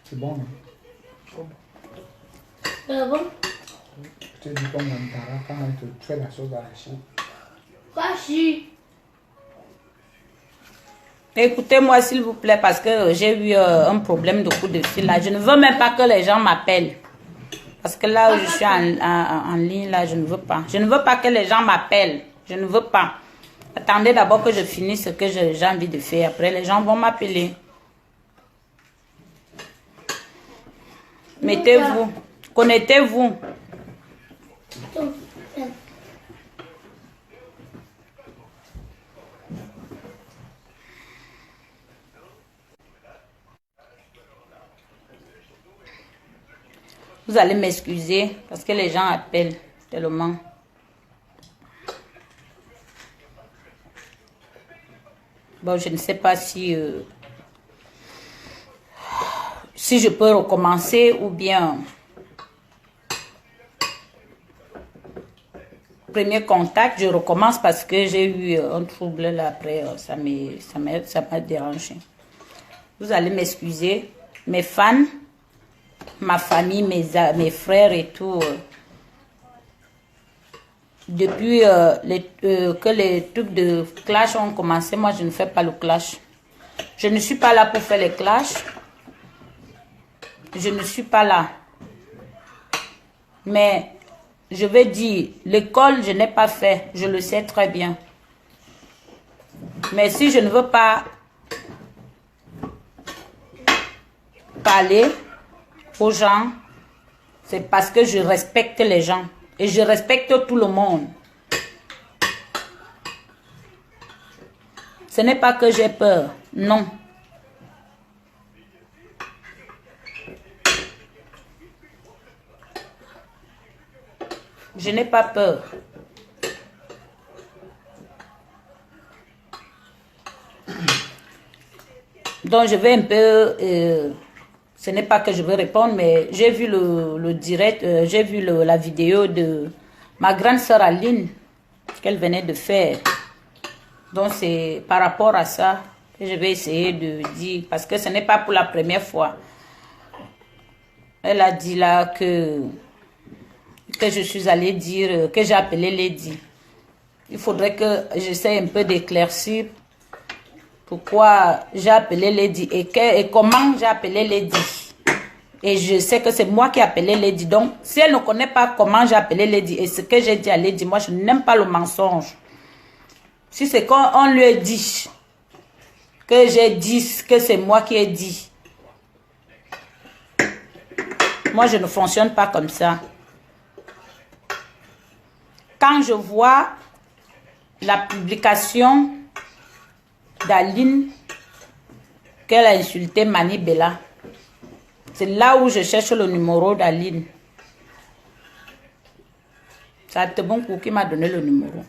C'est bon, non? C'est bon? Je te dis comme Mantara quand elle te fait la sauce d'arachide. Kachi. Écoutez-moi s'il vous plaît parce que j'ai eu un problème de coup de fil là. Je ne veux même pas que les gens m'appellent. Parce que là où je suis en ligne là, je ne veux pas. Je ne veux pas que les gens m'appellent. Je ne veux pas. Attendez d'abord que je finisse ce que j'ai envie de faire. Après les gens vont m'appeler. Mettez-vous. Connectez-vous. Vous allez m'excuser parce que les gens appellent tellement. Bon, je ne sais pas si je peux recommencer ou bien premier contact, je recommence parce que j'ai eu un trouble là après, ça m'a dérangé. Vous allez m'excuser, mes fans, ma famille, mes frères et tout. Depuis que les trucs de clash ont commencé, moi je ne fais pas le clash. Je ne suis pas là pour faire les clashs. Je ne suis pas là. Mais je vais dire, l'école je n'ai pas fait, je le sais très bien. Mais si je ne veux pas parler aux gens, c'est parce que je respecte les gens. Et je respecte tout le monde. Ce n'est pas que j'ai peur, non. Je n'ai pas peur. Donc je vais un peu... ce n'est pas que je veux répondre, mais j'ai vu le direct, j'ai vu la vidéo de ma grande sœur Aline qu'elle venait de faire. Donc c'est par rapport à ça que je vais essayer de dire, parce que ce n'est pas pour la première fois. Elle a dit là que je suis allée dire, que j'ai appelé Lady. Il faudrait que j'essaie un peu d'éclaircir pourquoi j'ai appelé Lady et comment j'ai appelé Lady. Et je sais que c'est moi qui ai appelé Lady. Donc, si elle ne connaît pas comment j'ai appelé Lady et ce que j'ai dit à Lady, moi, je n'aime pas le mensonge. Si c'est quand on lui a dit que j'ai dit que c'est moi qui ai dit, moi, je ne fonctionne pas comme ça. Quand je vois la publication d'Aline qu'elle a insulté Mani Bella, c'est là où je cherche le numéro d'Aline. C'est Atebonkou qui m'a donné le numéro.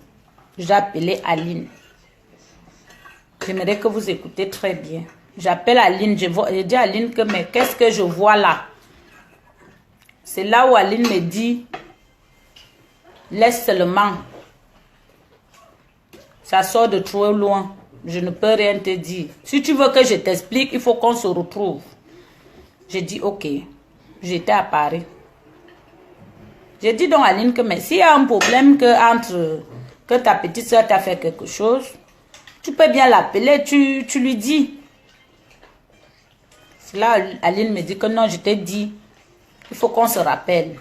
J'ai appelé Aline. J'aimerais que vous écoutez très bien. J'appelle Aline, je dis à Aline que mais qu'est-ce que je vois là? C'est là où Aline me dit, laisse seulement. Ça sort de trop loin. Je ne peux rien te dire. Si tu veux que je t'explique, il faut qu'on se retrouve. J'ai dit ok. J'étais à Paris. J'ai dit donc à Aline que mais s'il y a un problème que ta petite soeur t'a fait quelque chose, tu peux bien l'appeler, tu lui dis. Là, Aline me dit que non, je t'ai dit. Il faut qu'on se rappelle.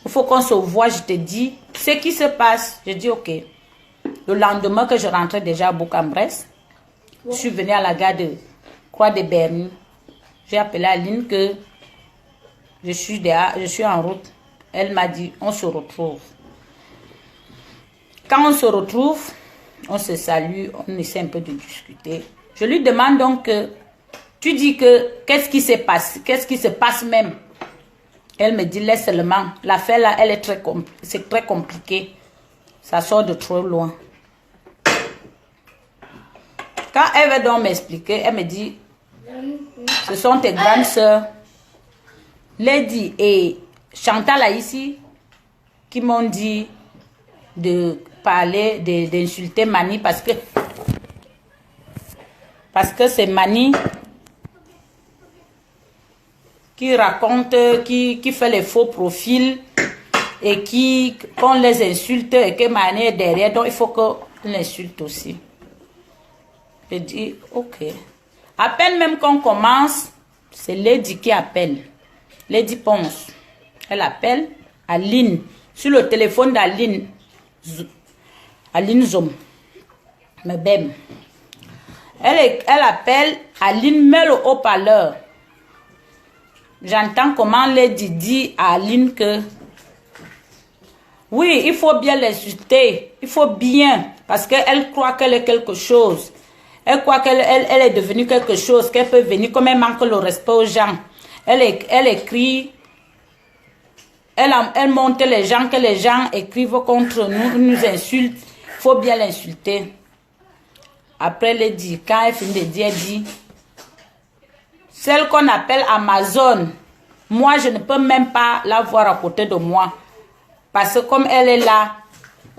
Il faut qu'on se voit, je te dis ce qui se passe. J'ai dit ok. Le lendemain que je rentrais déjà à Bourg-en-Bresse, je suis venue à la gare de Croix-de-Berny. J'ai appelé Aline que je suis en route. Elle m'a dit, on se retrouve. Quand on se retrouve, on se salue, on essaie un peu de discuter. Je lui demande donc, tu dis que, qu'est-ce qui se passe? Qu'est-ce qui se passe même? Elle me dit, laisse seulement. L'affaire là, c'est très compliqué. Ça sort de trop loin. Quand elle veut donc m'expliquer, elle me dit, ce sont tes grandes sœurs, Lady et Chantal là ici, qui m'ont dit de parler, d'insulter Mani parce que c'est Mani qui raconte, qui fait les faux profils et qu'on les insulte et que Mané est derrière. Donc, il faut qu'on l'insulte aussi. Je dis, ok. À peine même qu'on commence, c'est Lady qui appelle. Lady Ponce. Elle appelle Aline. Sur le téléphone d'Aline. Aline Zom. Mais bem. Elle appelle Aline, met le haut-parleur. J'entends comment Lady dit à Aline que oui, il faut bien l'insulter. Il faut bien. Parce qu'elle croit qu'elle est quelque chose. Elle croit qu'elle est devenue quelque chose. Qu'elle peut venir comme elle manque le respect aux gens. Elle écrit. Elle montre les gens que les gens écrivent contre nous. Ils nous insultent. Il faut bien l'insulter. Après, elle dit, quand elle finit de dire, elle dit, celle qu'on appelle Amazon, moi, je ne peux même pas la voir à côté de moi. Parce que comme elle est là,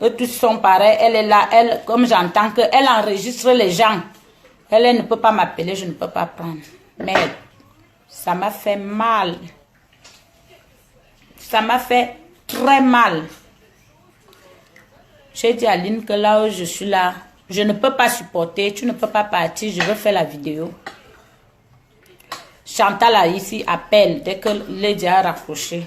eux tous sont pareils, elle est là, comme j'entends qu'elle enregistre les gens, elle ne peut pas m'appeler, je ne peux pas prendre. Mais ça m'a fait mal. Ça m'a fait très mal. J'ai dit à Aline que là où je suis là, je ne peux pas supporter, tu ne peux pas partir, je veux faire la vidéo. Chantal a ici appelle dès que Lady a raccroché.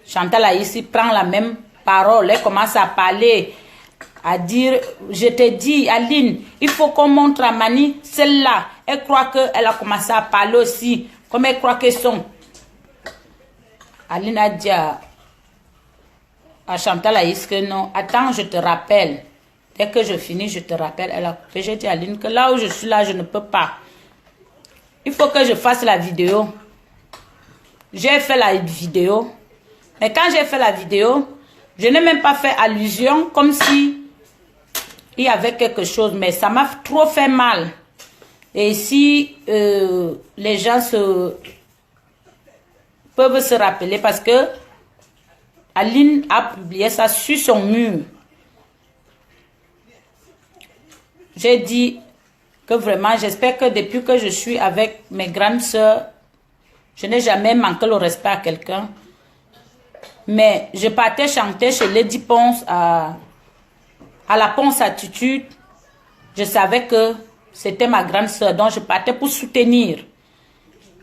Chantal a ici prend la même parole, elle commence à parler, à dire, je te dis Aline, il faut qu'on montre à Mani, celle-là, elle croit qu'elle a commencé à parler aussi, comme elle croit qu'elles sont. Aline a dit à Chantal Aïs que non, attends, je te rappelle. Dès que je finis, je te rappelle. Elle a coupé. J'ai dit à Aline que là où je suis là, je ne peux pas. Il faut que je fasse la vidéo. J'ai fait la vidéo. Mais quand j'ai fait la vidéo, je n'ai même pas fait allusion comme si il y avait quelque chose. Mais ça m'a trop fait mal. Et si les gens peuvent se rappeler parce que Aline a publié ça sur son mur. J'ai dit que vraiment, j'espère que depuis que je suis avec mes grandes sœurs, je n'ai jamais manqué le respect à quelqu'un. Mais je partais chanter chez Lady Ponce à la Ponce Attitude. Je savais que c'était ma grande sœur, donc je partais pour soutenir.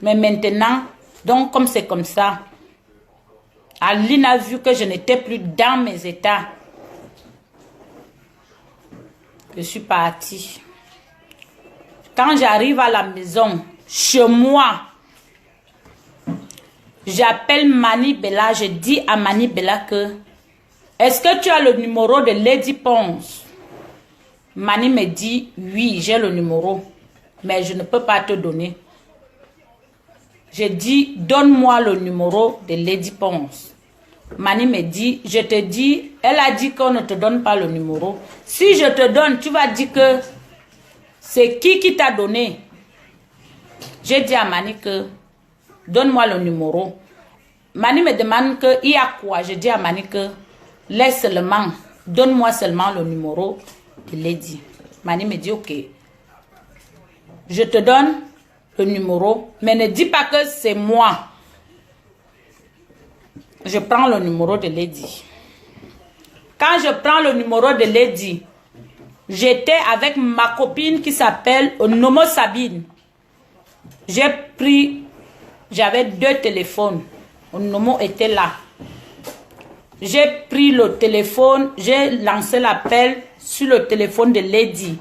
Mais maintenant, donc comme c'est comme ça, Aline a vu que je n'étais plus dans mes états. Je suis partie. Quand j'arrive à la maison, chez moi, j'appelle Mani Bella. Je dis à Mani Bella que est-ce que tu as le numéro de Lady Ponce? Mani me dit oui, j'ai le numéro, mais je ne peux pas te donner. Je dis donne-moi le numéro de Lady Ponce. Mani me dit, je te dis, elle a dit qu'on ne te donne pas le numéro. Si je te donne, tu vas dire que c'est qui t'a donné. J'ai dit à Mani que donne-moi le numéro. Mani me demande qu'il y a quoi. Je dis à Mani que laisse seulement, donne-moi seulement le numéro de Lady. Mani me dit ok. Je te donne le numéro, mais ne dis pas que c'est moi. Je prends le numéro de Lady. Quand je prends le numéro de Lady, j'étais avec ma copine qui s'appelle Nomo Sabine. J'ai pris, j'avais 2 téléphones. Nomo était là. J'ai pris le téléphone, j'ai lancé l'appel sur le téléphone de Lady.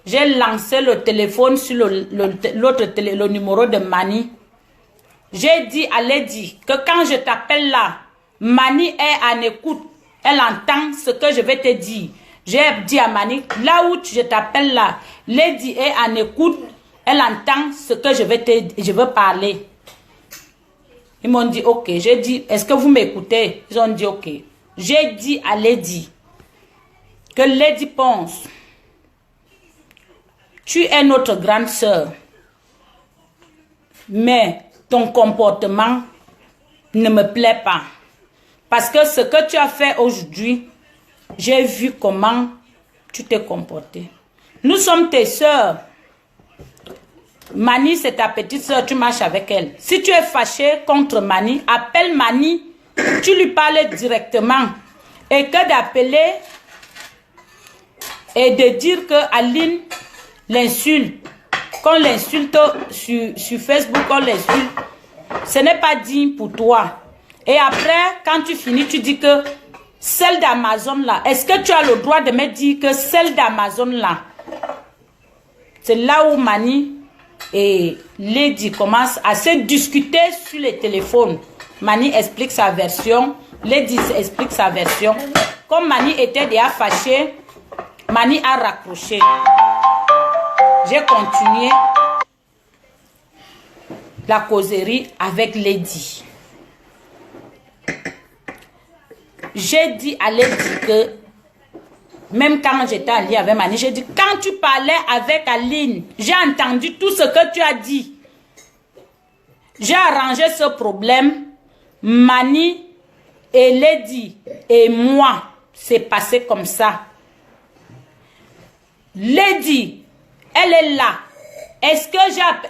J'ai lancé le téléphone sur le numéro de Mani. J'ai dit à Lady que quand je t'appelle là, Mani est en écoute. Elle entend ce que je vais te dire. J'ai dit à Mani, là où je t'appelle là, Lady est en écoute. Elle entend ce que je veux parler. Ils m'ont dit ok. J'ai dit, est-ce que vous m'écoutez? Ils ont dit ok. J'ai dit à Lady que Lady Ponce, tu es notre grande sœur. Mais ton comportement ne me plaît pas. Parce que ce que tu as fait aujourd'hui, j'ai vu comment tu t'es comporté. Nous sommes tes sœurs. Mani, c'est ta petite soeur, tu marches avec elle. Si tu es fâché contre Mani, appelle Mani, tu lui parles directement. Et que d'appeler et de dire que Aline l'insulte, qu'on l'insulte sur Facebook, qu'on l'insulte, ce n'est pas digne pour toi. Et après, quand tu finis, tu dis que celle d'Amazon là, est-ce que tu as le droit de me dire que celle d'Amazon là, c'est là où Mani et Lady commencent à se discuter sur les téléphones. Mani explique sa version, Lady explique sa version. Comme Mani était déjà fâchée, Mani a raccroché. J'ai continué la causerie avec Lady. J'ai dit à Lady que, même quand j'étais en lien avec Mani, j'ai dit, quand tu parlais avec Aline, j'ai entendu tout ce que tu as dit. J'ai arrangé ce problème. Mani et Lady et moi, c'est passé comme ça. Lady, elle est là. Est-ce que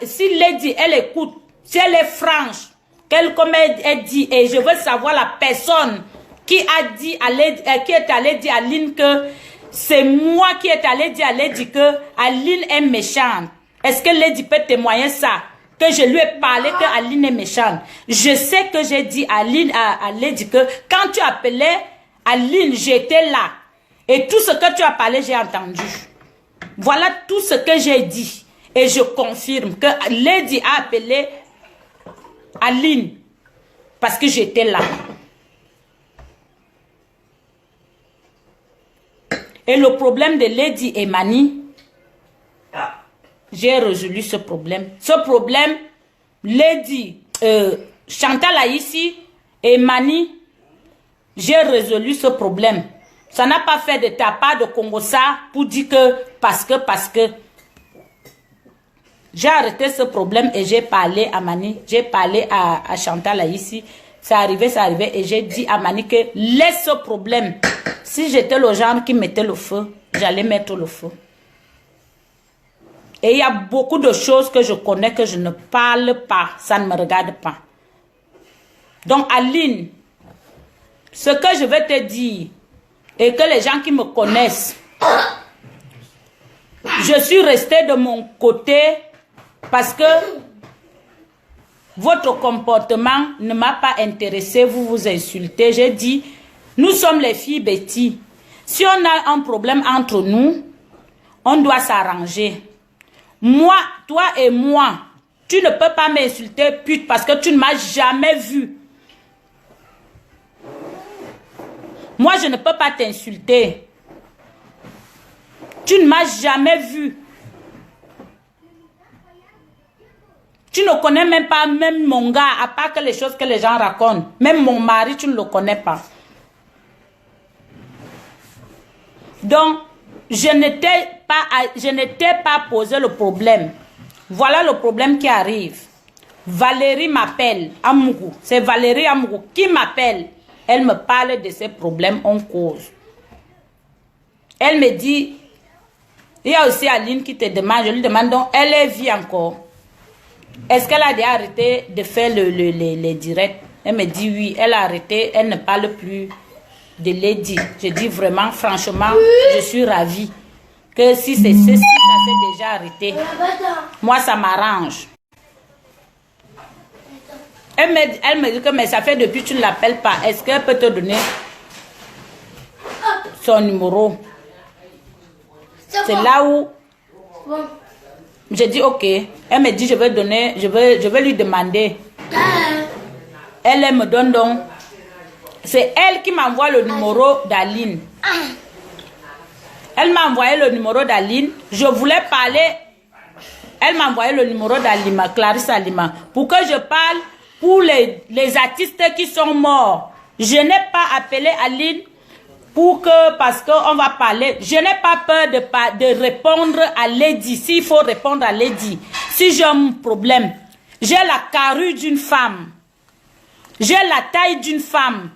si Lady, elle écoute, si elle est franche, comme elle dit, et je veux savoir la personne qui a dit à Lady, qui est allée dire à Aline que c'est moi qui est allé dire à Lady que Aline est méchante. Est-ce que Lady peut témoigner ça? Que je lui ai parlé que Aline est méchante. Je sais que j'ai dit à Lady que quand tu appelais Aline, j'étais là. Et tout ce que tu as parlé, j'ai entendu. Voilà tout ce que j'ai dit. Et je confirme que Lady a appelé Aline parce que j'étais là. Et le problème de Lady et Mani, j'ai résolu ce problème. Ce problème, Lady, Chantal ici et Mani, j'ai résolu ce problème. Ça n'a pas fait de ta part de Congossa pour dire que parce que. J'ai arrêté ce problème et j'ai parlé à Mani, j'ai parlé à Chantal ici. C'est arrivé et j'ai dit à Mani que laisse ce problème. Si j'étais le genre qui mettait le feu, j'allais mettre le feu. Et il y a beaucoup de choses que je connais que je ne parle pas. Ça ne me regarde pas. Donc Aline, ce que je vais te dire, et que les gens qui me connaissent, je suis restée de mon côté parce que votre comportement ne m'a pas intéressé, vous vous insultez. J'ai dit, nous sommes les filles Betty. Si on a un problème entre nous, on doit s'arranger. Moi, toi et moi, tu ne peux pas m'insulter pute parce que tu ne m'as jamais vu. Moi, je ne peux pas t'insulter. Tu ne m'as jamais vu. Tu ne connais même pas même mon gars, à part que les choses que les gens racontent. Même mon mari, tu ne le connais pas. Donc, je n'étais pas posé le problème. Voilà le problème qui arrive. Valérie m'appelle, Amougou. C'est Valérie Amougou qui m'appelle. Elle me parle de ces problèmes en cause. Elle me dit, il y a aussi Aline qui te demande, je lui demande donc, elle vit encore. Est-ce qu'elle a déjà arrêté de faire les directs? Elle me dit oui, elle a arrêté, elle ne parle plus de Lady. Je dis vraiment, franchement, je suis ravie. Que si ça s'est déjà arrêté, moi ça m'arrange. Elle me dit que mais ça fait depuis que tu ne l'appelles pas. Est-ce qu'elle peut te donner son numéro? C'est là où j'ai dit ok. Elle me dit je vais lui demander. Elle me donne donc. C'est elle qui m'envoie le numéro d'Aline. Elle m'a envoyé le numéro d'Aline. Je voulais parler. Elle m'a envoyé le numéro d'Alima, Clarisse Alima, pour que je parle pour les artistes qui sont morts. Je n'ai pas appelé Aline parce qu'on va parler. Je n'ai pas peur de répondre à Lady. S'il faut répondre à Lady. Si j'ai un problème, j'ai la carrure d'une femme. J'ai la taille d'une femme.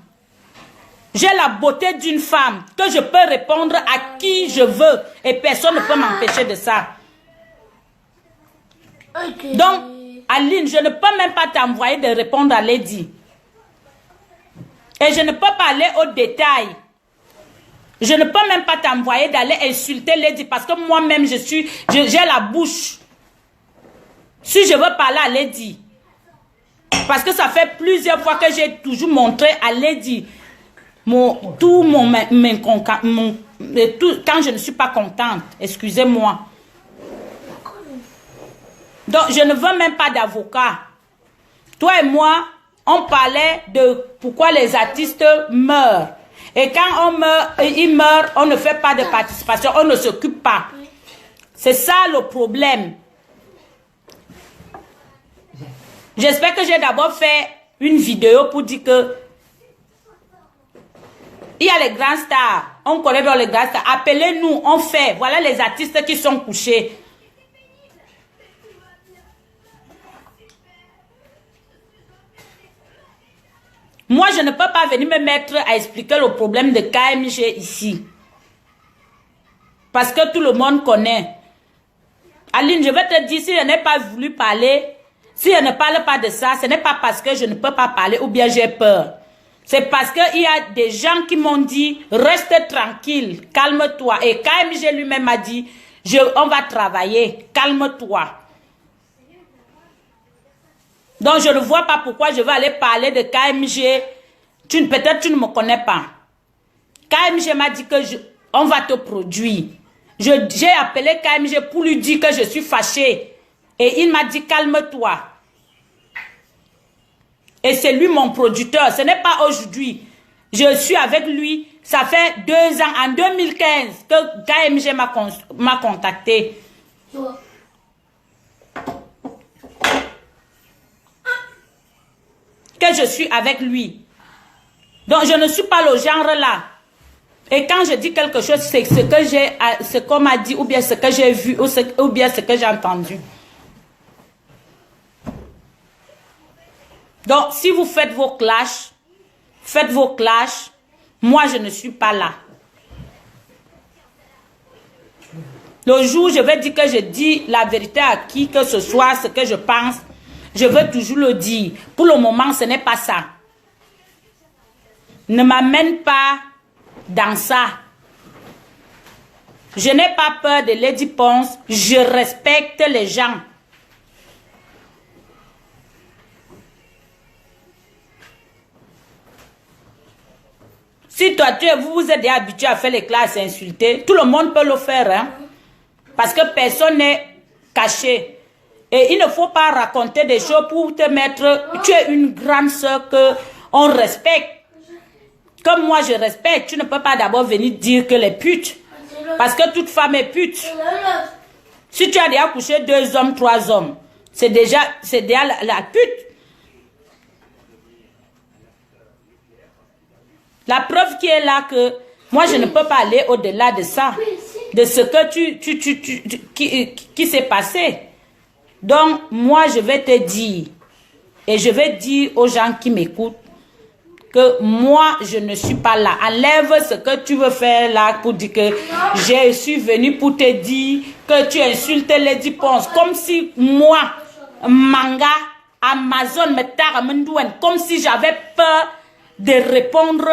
J'ai la beauté d'une femme que je peux répondre à qui je veux et personne ne peut m'empêcher de ça. Ok. Donc, Aline, je ne peux même pas t'envoyer de répondre à Lady. Et je ne peux pas aller au détail. Je ne peux même pas t'envoyer d'aller insulter Lady parce que moi-même, j'ai la bouche. Si je veux parler à Lady, parce que ça fait plusieurs fois que j'ai toujours montré à Lady quand je ne suis pas contente. Excusez-moi. Donc, je ne veux même pas d'avocat. Toi et moi, on parlait de pourquoi les artistes meurent. Et quand ils meurent, on ne fait pas de participation, on ne s'occupe pas. C'est ça le problème. J'espère que j'ai d'abord fait une vidéo pour dire que il y a les grands stars. On connaît dans les grands stars. Appelez-nous, on fait. Voilà les artistes qui sont couchés. Moi, je ne peux pas venir me mettre à expliquer le problème de KMG ici. Parce que tout le monde connaît. Aline, je vais te dire, si je n'ai pas voulu parler, si je ne parle pas de ça, ce n'est pas parce que je ne peux pas parler ou bien j'ai peur. C'est parce qu'il y a des gens qui m'ont dit, reste tranquille, calme-toi. Et KMG lui-même a dit, on va travailler, calme-toi. Donc, je ne vois pas pourquoi je vais aller parler de KMG. Peut-être tu ne me connais pas. KMG m'a dit que on va te produire. J'ai appelé KMG pour lui dire que je suis fâchée. Et il m'a dit, calme-toi. Et c'est lui mon producteur. Ce n'est pas aujourd'hui. Je suis avec lui. Ça fait 2 ans, en 2015, que KMG m'a contacté. Que je suis avec lui. Donc, je ne suis pas le genre là. Et quand je dis quelque chose, c'est ce qu'on m'a dit, ou bien ce que j'ai vu, ou bien ce que j'ai entendu. Donc, si vous faites vos clashs, faites vos clashs. Moi, je ne suis pas là. Le jour où je vais dire que je dis la vérité à qui que ce soit, ce que je pense, je veux toujours le dire. Pour le moment, ce n'est pas ça. Ne m'amène pas dans ça. Je n'ai pas peur de Lady Ponce. Je respecte les gens. Si toi, vous êtes habitué à faire les classes insultées, tout le monde peut le faire. Hein? Parce que personne n'est caché. Et il ne faut pas raconter des choses pour te mettre... Tu es une grande soeur qu'on respecte. Comme moi, je respecte. Tu ne peux pas d'abord venir dire que les putes. Parce que toute femme est pute. Si tu as déjà couché 2 hommes, 3 hommes, c'est déjà la pute. La preuve qui est là que moi, je ne peux pas aller au-delà de ça. De ce que qui s'est passé. Donc, moi, je vais te dire, et je vais dire aux gens qui m'écoutent, que moi, je ne suis pas là. Enlève ce que tu veux faire là pour dire que je suis venu pour te dire que tu insultes Lady Ponce. Comme si moi, Manga, Amazon, comme si j'avais peur de répondre.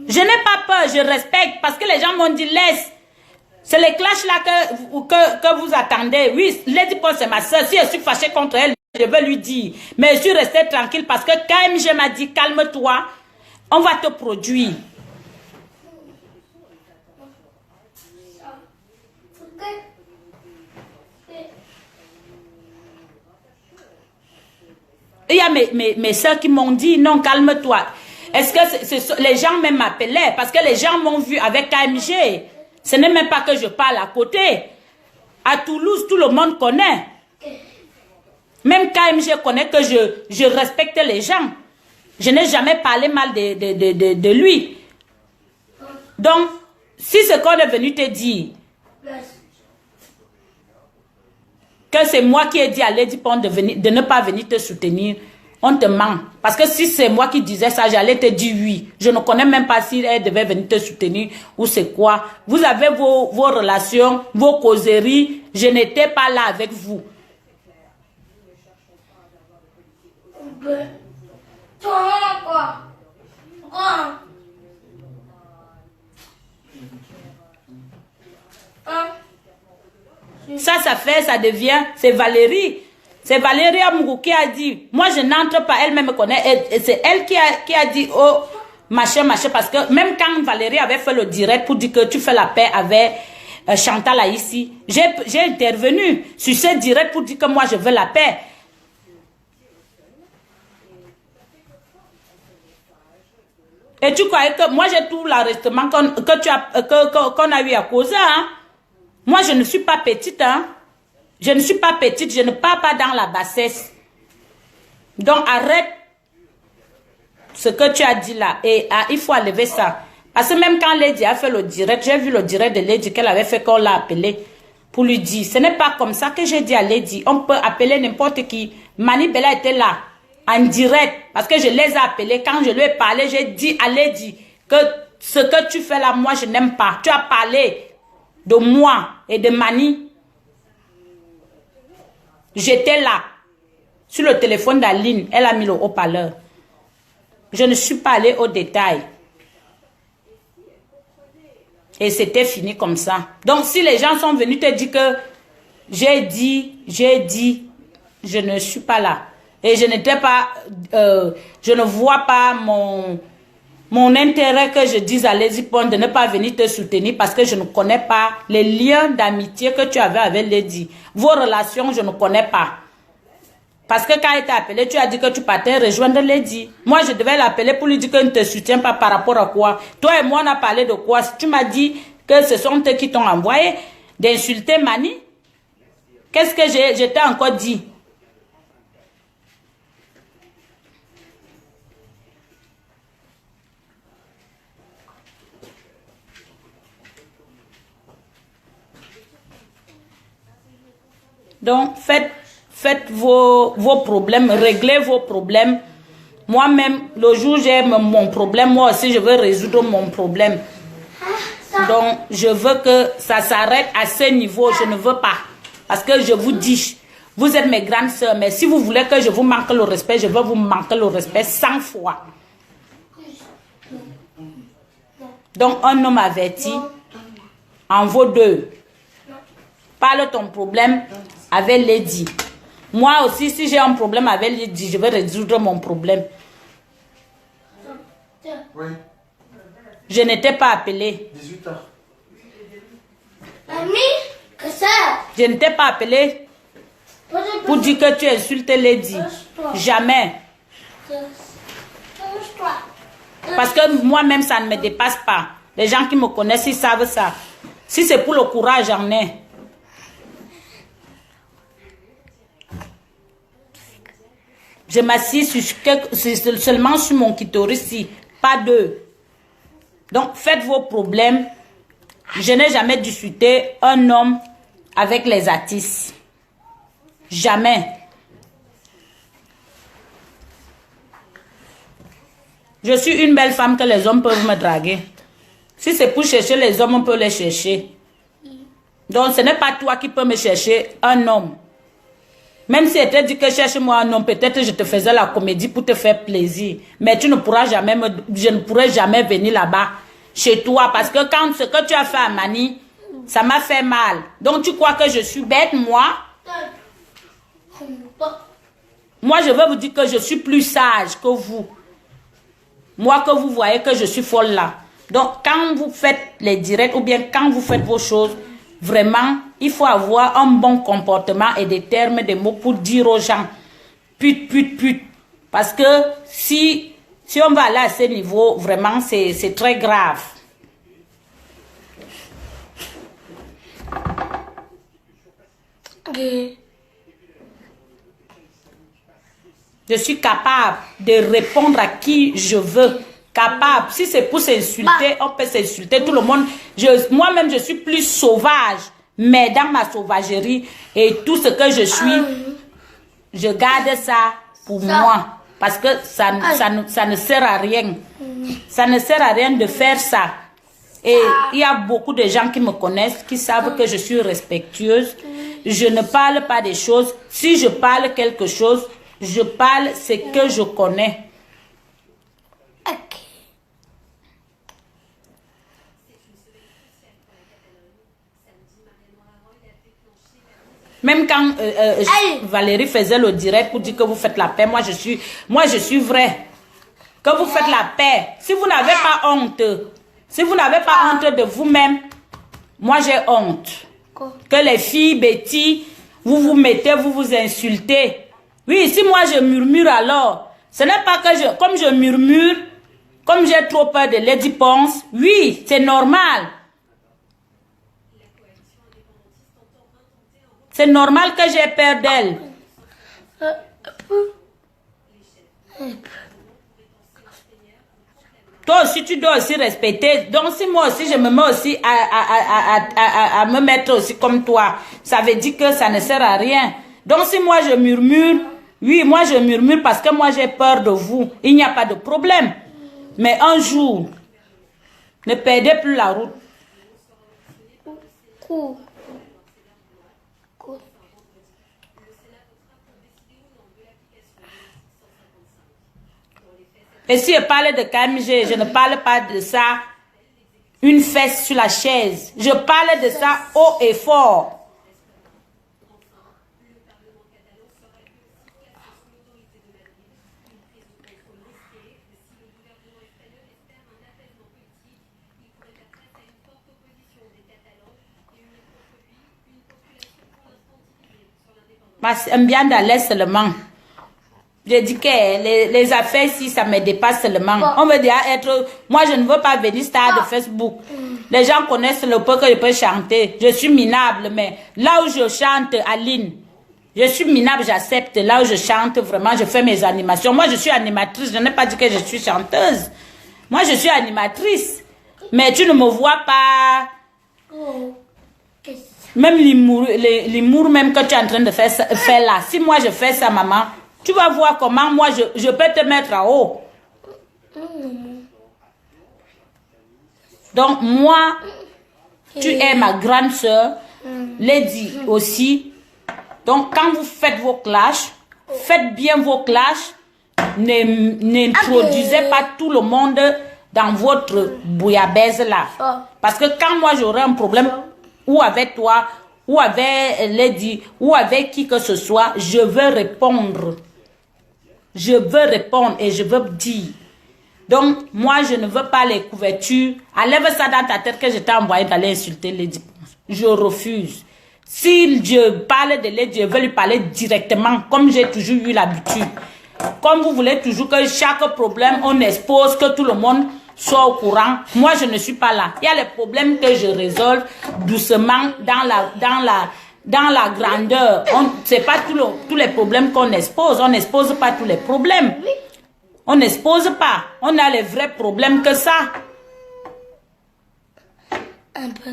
Je n'ai pas peur, je respecte, parce que les gens m'ont dit, laisse. C'est les clashs là que vous attendez. Oui, Lady Ponce c'est ma soeur. Si je suis fâchée contre elle, je vais lui dire. Mais je suis restée tranquille parce que KMG m'a dit, calme-toi, on va te produire. Il y a mes soeurs qui m'ont dit, non, calme-toi. Est-ce que les gens même m'appelaient? Parce que les gens m'ont vu avec KMG. Ce n'est même pas que je parle à côté. À Toulouse, tout le monde connaît. Même KMG connaît que je respecte les gens. Je n'ai jamais parlé mal de lui. Donc, si ce qu'on est venu te dire, que c'est moi qui ai dit à Lady Pond de ne pas venir te soutenir, on te ment. Parce que si c'est moi qui disais ça, j'allais te dire oui. Je ne connais même pas si elle devait venir te soutenir ou c'est quoi. Vous avez vos relations, vos causeries. Je n'étais pas là avec vous. Ça devient, c'est Valérie. C'est Valérie Amougou qui a dit, moi je n'entre pas, elle-même me connaît, et c'est elle qui a dit, oh, machin, parce que même quand Valérie avait fait le direct pour dire que tu fais la paix avec Chantal ici, j'ai intervenu sur ce direct pour dire que moi je veux la paix. Et tu croyais que moi j'ai tout l'arrestement qu'on a eu à causer, hein? Moi je ne suis pas petite, hein? Je ne suis pas petite, je ne pars pas dans la bassesse. Donc arrête ce que tu as dit là. Et il faut enlever ça. Parce que même quand Lady a fait le direct, j'ai vu le direct de Lady qu'elle avait fait, qu'on l'a appelé pour lui dire. Ce n'est pas comme ça que j'ai dit à Lady. On peut appeler n'importe qui. Mani Bella était là, en direct. Parce que je les ai appelés. Quand je lui ai parlé, j'ai dit à Lady que ce que tu fais là, moi je n'aime pas. Tu as parlé de moi et de Mani. J'étais là, sur le téléphone d'Aline, elle a mis le haut-parleur. Je ne suis pas allée au détail. Et c'était fini comme ça. Donc si les gens sont venus te dire que j'ai dit, je ne suis pas là. Et je n'étais pas, je ne vois pas mon intérêt que je dise à Lady Pond de ne pas venir te soutenir parce que je ne connais pas les liens d'amitié que tu avais avec Lady. Vos relations, je ne connais pas. Parce que quand elle t'a appelé, tu as dit que tu partais rejoindre Lady. Moi, je devais l'appeler pour lui dire que ne te soutiens pas par rapport à quoi. Toi et moi, on a parlé de quoi? Tu m'as dit que ce sont eux qui t'ont envoyé d'insulter Mani. Qu'est-ce que je t'ai encore dit? Donc, faites vos problèmes, réglez vos problèmes. Moi-même, le jour où j'ai mon problème, moi aussi, je veux résoudre mon problème. Donc, je veux que ça s'arrête à ce niveau. Je ne veux pas. Parce que je vous dis, vous êtes mes grandes sœurs, mais si vous voulez que je vous manque le respect, je veux vous manquer le respect 100 fois. Donc, un homme averti en vaut deux. Parle ton problème avec Lady. Moi aussi, si j'ai un problème avec Lady, je vais résoudre mon problème. Oui. Je n'étais pas appelée. 18 heures. Mamie, que ça? Je n'étais pas appelée pour dire que tu insultes Lady. Jamais. Parce que moi-même, ça ne me dépasse pas. Les gens qui me connaissent, ils savent ça. Si c'est pour le courage, j'en ai. Je m'assis seulement sur mon clitoris ici, pas deux. Donc, faites vos problèmes. Je n'ai jamais discuté un homme avec les artistes. Jamais. Je suis une belle femme que les hommes peuvent me draguer. Si c'est pour chercher les hommes, on peut les chercher. Donc, ce n'est pas toi qui peux me chercher un homme. Même si elle te dit que cherche-moi un homme, peut-être je te faisais la comédie pour te faire plaisir. Mais tu ne pourras jamais je ne pourrai jamais venir là-bas chez toi. Parce que quand ce que tu as fait à Mani, ça m'a fait mal. Donc tu crois que je suis bête, moi? Moi, je veux vous dire que je suis plus sage que vous. Moi, que vous voyez que je suis folle là. Donc, quand vous faites les directs ou bien quand vous faites vos choses, vraiment, il faut avoir un bon comportement et des termes, des mots pour dire aux gens pute, pute, pute. Parce que si on va aller à ce niveau, vraiment, c'est très grave. Je suis capable de répondre à qui je veux. Capable. Si c'est pour s'insulter, on peut s'insulter tout le monde. Moi-même, je suis plus sauvage. Mais dans ma sauvagerie et tout ce que je suis, je garde ça pour moi. Parce que ça ne sert à rien. Ça ne sert à rien de faire ça. Et il y a beaucoup de gens qui me connaissent, qui savent que je suis respectueuse. Je ne parle pas des choses. Si je parle quelque chose, je parle ce que je connais. Même quand Valérie faisait le direct pour dire que vous faites la paix, moi je suis vrai. Que vous faites la paix. Si vous n'avez pas honte, si vous n'avez pas honte de vous-même, moi j'ai honte. Que les filles bêtises, vous vous mettez, vous vous insultez. Oui, si moi je murmure alors, ce n'est pas que comme je murmure, comme j'ai trop peur de Lady Ponce, oui, c'est normal. C'est normal que j'ai peur d'elle. Toi aussi, tu dois aussi respecter. Donc, si moi aussi, je me mets aussi à me mettre aussi comme toi, ça veut dire que ça ne sert à rien. Donc, si moi, je murmure, oui, moi, je murmure parce que moi, j'ai peur de vous. Il n'y a pas de problème. Mais un jour, ne perdez plus la route. Et si je parle de KMG, je ne parle pas de ça, une fesse sur la chaise. Je parle de ça haut et fort. Bien d'aller seulement. Je dis que les affaires ici, ça me dépasse seulement. On veut dire être... Moi, je ne veux pas venir star de Facebook. Les gens connaissent le peu que je peux chanter. Je suis minable, mais là où je chante, Aline, je suis minable, j'accepte. Là où je chante, vraiment, je fais mes animations. Moi, je suis animatrice. Je n'ai pas dit que je suis chanteuse. Moi, je suis animatrice. Mais tu ne me vois pas... Même l'humour même que tu es en train de faire là. Si moi, je fais ça, maman... Tu vas voir comment moi je peux te mettre en haut. Donc moi, tu es ma grande soeur, Lady aussi. Donc quand vous faites vos clashs, faites bien vos clashs. N'introduisez pas tout le monde dans votre bouillabaisse là. Parce que quand moi j'aurai un problème, ou avec toi, ou avec Lady, ou avec qui que ce soit, je veux répondre. Je veux répondre et je veux dire. Donc, moi, je ne veux pas les couvertures. Enlève ça dans ta tête que je t'ai envoyé d'aller insulter Lady Ponce. Je refuse. Si je parle de Lady, je veux lui parler directement, comme j'ai toujours eu l'habitude. Comme vous voulez toujours que chaque problème, on expose, que tout le monde soit au courant. Moi, je ne suis pas là. Il y a les problèmes que je résolve doucement dans la grandeur. Ce n'est pas tous les problèmes qu'on expose. On n'expose pas tous les problèmes. On n'expose pas. On a les vrais problèmes que ça. Un peu.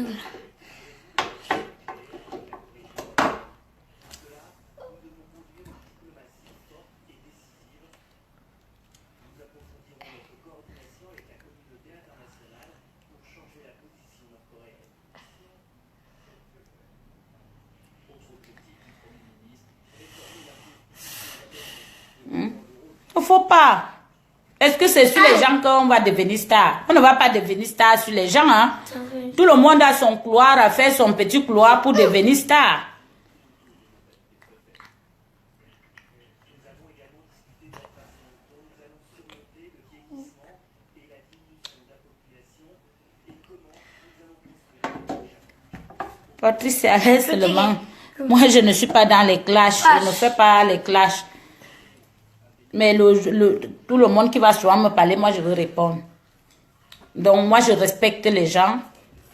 Il ne faut pas. Est-ce que c'est sur les gens qu'on va devenir star? On ne va pas devenir star sur les gens. Hein? Tout le monde a son couloir, a fait son petit couloir pour devenir star. Patrice, c'est à l'aise seulement. Moi, je ne suis pas dans les clashs. Je ne fais pas les clashs. Mais tout le monde qui va souvent me parler, moi, je veux répondre. Donc, moi, je respecte les gens.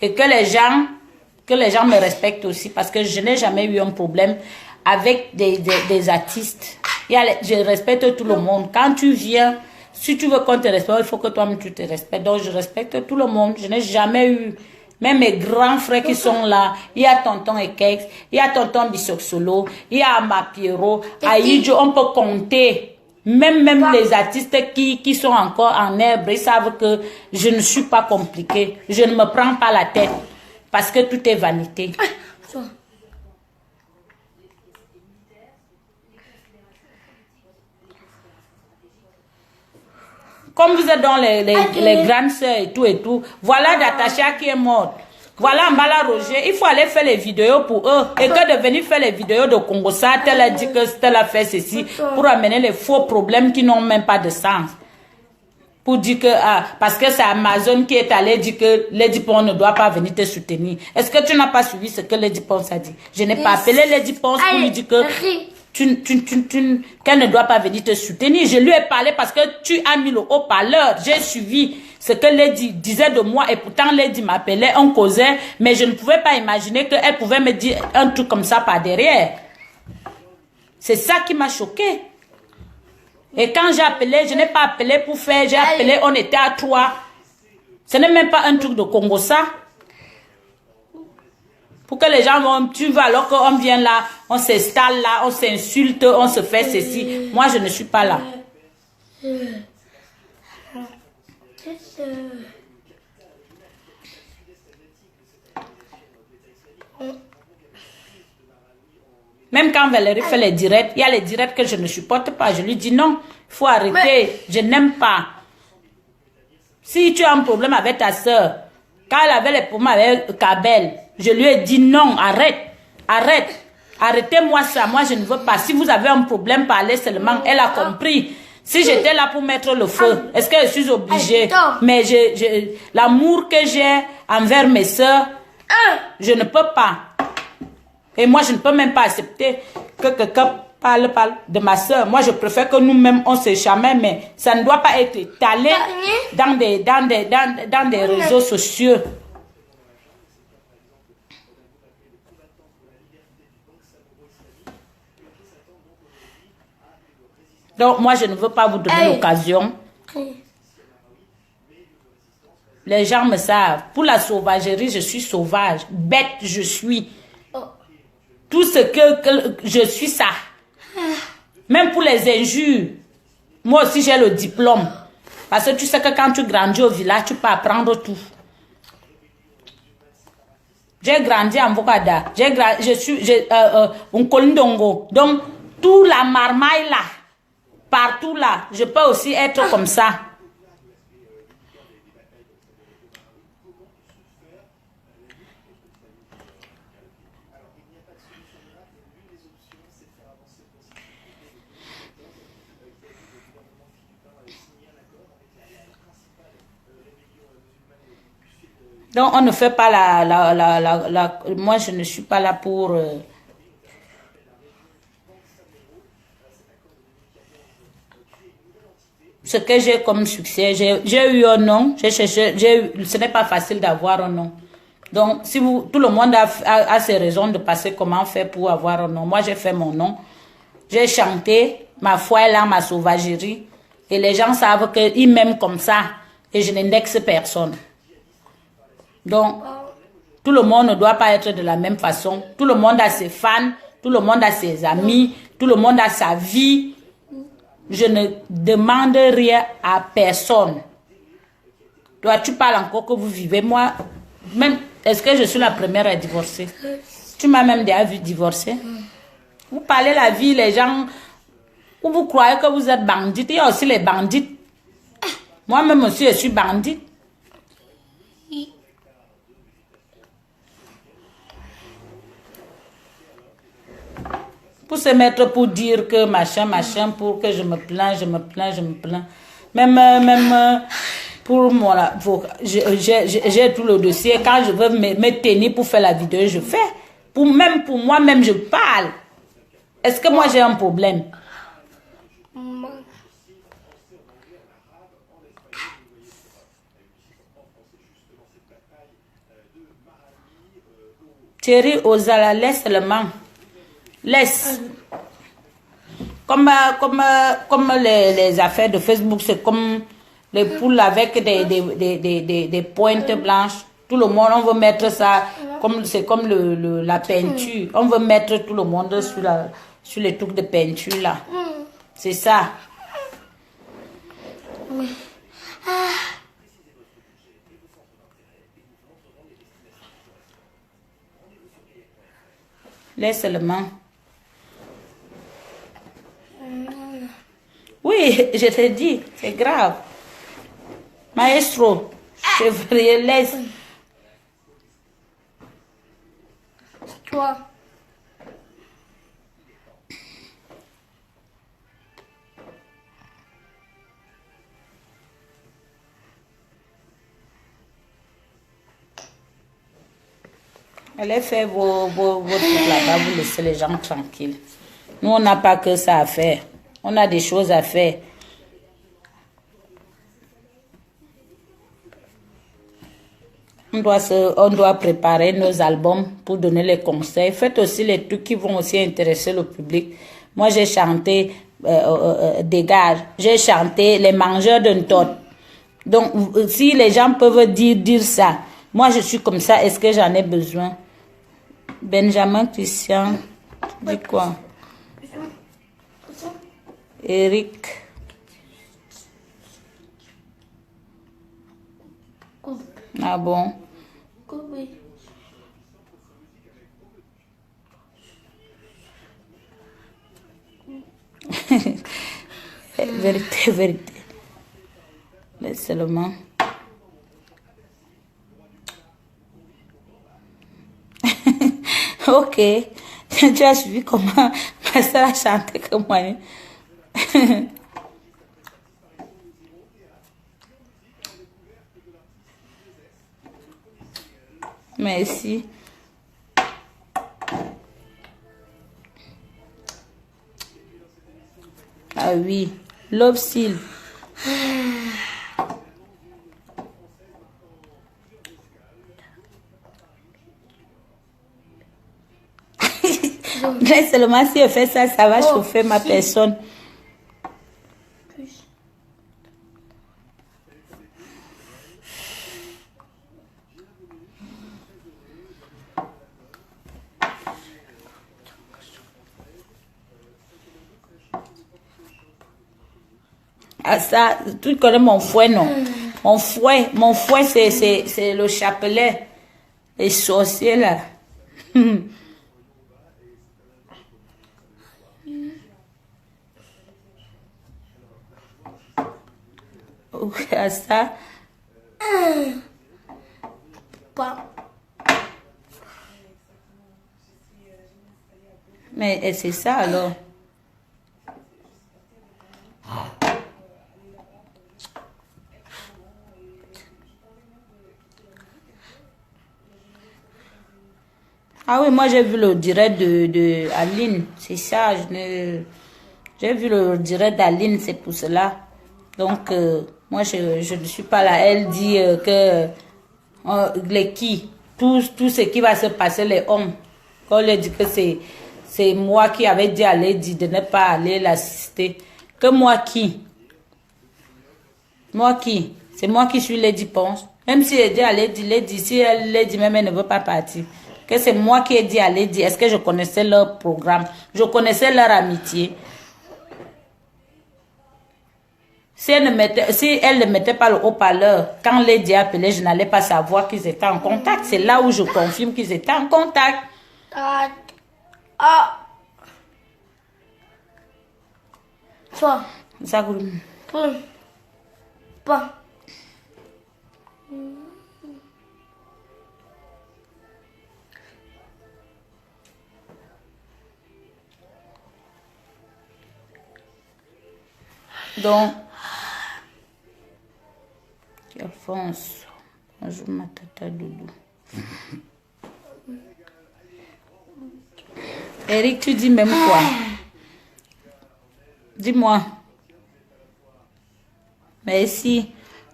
Et que les gens me respectent aussi. Parce que je n'ai jamais eu un problème avec des artistes. Je respecte tout le monde. Quand tu viens, si tu veux qu'on te respecte, il faut que toi-même tu te respectes. Donc, je respecte tout le monde. Je n'ai jamais eu Même mes grands frères qui sont là, il y a tonton Ekex, il y a tonton Bisoxolo, il y a Amapiero, Aïdjo, on peut compter. Même les artistes qui sont encore en herbe, ils savent que je ne suis pas compliquée. Je ne me prends pas la tête parce que tout est vanité. Comme vous êtes dans les grandes sœurs et tout, voilà Natacha qui est morte. Voilà Mbala Roger, il faut aller faire les vidéos pour eux. Et que de venir faire les vidéos de Congo, ça, tel a dit que tel a fait ceci, pour amener les faux problèmes qui n'ont même pas de sens. Pour dire que, parce que c'est Amazon qui est allé dire que Lady Pons ne doit pas venir te soutenir. Est-ce que tu n'as pas suivi ce que Lady Pons a dit? Je n'ai pas appelé Lady Pons pour lui dire que qu'elle ne doit pas venir te soutenir. Je lui ai parlé parce que tu as mis le haut-parleur. J'ai suivi ce que Lady disait de moi et pourtant Lady m'appelait, on causait, mais je ne pouvais pas imaginer qu'elle pouvait me dire un truc comme ça par derrière. C'est ça qui m'a choqué. Et quand j'ai appelé, je n'ai pas appelé pour faire, j'ai appelé, on était à 3. Ce n'est même pas un truc de Congo ça. Pour que les gens vont, tu vas alors qu'on vient là, on s'installe là, on s'insulte, on se fait ceci. Moi, je ne suis pas là. Même quand Valérie fait les directs, il y a les directs que je ne supporte pas. Je lui dis non, il faut arrêter, je n'aime pas. Si tu as un problème avec ta soeur, quand elle avait les problèmes avec Kabel, je lui ai dit non, arrête, arrêtez-moi ça, moi je ne veux pas. Si vous avez un problème, parlez seulement. Elle a compris. Si j'étais là pour mettre le feu, est-ce que je suis obligée? Mais l'amour que j'ai envers mes soeurs, je ne peux pas. Et moi je ne peux même pas accepter que quelqu'un parle de ma soeur. Moi je préfère que nous-mêmes on se chamaille, mais ça ne doit pas être étalé dans des réseaux sociaux. Donc, moi, je ne veux pas vous donner l'occasion. Les gens me savent. Pour la sauvagerie, je suis sauvage. Bête, je suis. Tout ce que je suis, ça. Même pour les injures. Moi aussi, j'ai le diplôme. Parce que tu sais que quand tu grandis au village, tu peux apprendre tout. J'ai grandi en Vokada. Je suis un Kolindongo. Donc, tout la marmaille là. Partout là, je peux aussi être comme ça. Donc on ne fait pas moi je ne suis pas là pour... Ce que j'ai comme succès, j'ai eu un nom, ce n'est pas facile d'avoir un nom. Donc, si tout le monde a ses raisons de passer comment faire pour avoir un nom. Moi, j'ai fait mon nom. J'ai chanté, ma foi est là, ma sauvagerie. Et les gens savent qu'ils m'aiment comme ça. Et je n'indexe personne. Donc, tout le monde ne doit pas être de la même façon. Tout le monde a ses fans, tout le monde a ses amis, tout le monde a sa vie. Je ne demande rien à personne. Toi, tu parles encore que vous vivez. Moi, même, est-ce que je suis la première à divorcer? Tu m'as même déjà vu divorcer. Vous parlez la vie, les gens, ou vous croyez que vous êtes bandite. Il y a aussi les bandites. Moi-même aussi, je suis bandite. Pour se mettre pour dire que machin, pour que je me plains. Même pour moi, j'ai tout le dossier. Quand je veux me tenir pour faire la vidéo, je fais. Même pour moi-même, je parle. Est-ce que moi j'ai un problème? Thierry Ozala, laisse seulement. Laisse. Comme les affaires de Facebook, c'est comme les poules avec des pointes blanches. Tout le monde, on veut mettre ça, c'est comme la peinture. On veut mettre tout le monde sur les trucs de peinture là. C'est ça. Laisse seulement. Oui, je te dis, c'est grave. Maestro, chevrier, laisse. Toi. Allez faire vos trucs là-bas, vous laissez les gens tranquilles. Nous, on n'a pas que ça à faire. On a des choses à faire. On doit préparer nos albums pour donner les conseils. Faites aussi les trucs qui vont aussi intéresser le public. Moi, j'ai chanté Dégage. J'ai chanté Les Mangeurs d'un Tot. Donc, si les gens peuvent dire ça, moi, je suis comme ça, est-ce que j'en ai besoin? Benjamin Christian, tu dis quoi? Eric. Ah bon? Vérité, vérité. Mais seulement. Ok. Tu as suivi comment ma soeur a chanté comme moi. Merci. Ah oui. Love Seal. Mais seulement si je fais ça, ça va chauffer ma personne. Ah ça, tu connais mon fouet, non? Mon fouet, c'est le chapelet. Les sorciers, là. À ça. Pas. Mais c'est ça, alors. Ah oui, moi j'ai vu le direct de Aline, c'est ça, j'ai vu le direct d'Aline, c'est pour cela. Donc, moi je ne suis pas là. Elle dit que tout ce qui va se passer, les hommes, quand elle dit que c'est moi qui avais dit à Lady de ne pas aller l'assister. Que moi qui? Moi qui? C'est moi qui suis Lady Ponce. Même si elle dit à Lady, si elle Lady même elle ne veut pas partir. Que c'est moi qui ai dit à Lady, est-ce que je connaissais leur programme? Je connaissais leur amitié. Si elle ne mettait pas le haut-parleur, quand Lady a appelé, je n'allais pas savoir qu'ils étaient en contact. C'est là où je confirme qu'ils étaient en contact. Toi. Ça, Pas. donc, Alphonse, bonjour ma tata Doudou. Eric, tu dis même quoi? Dis-moi. Merci.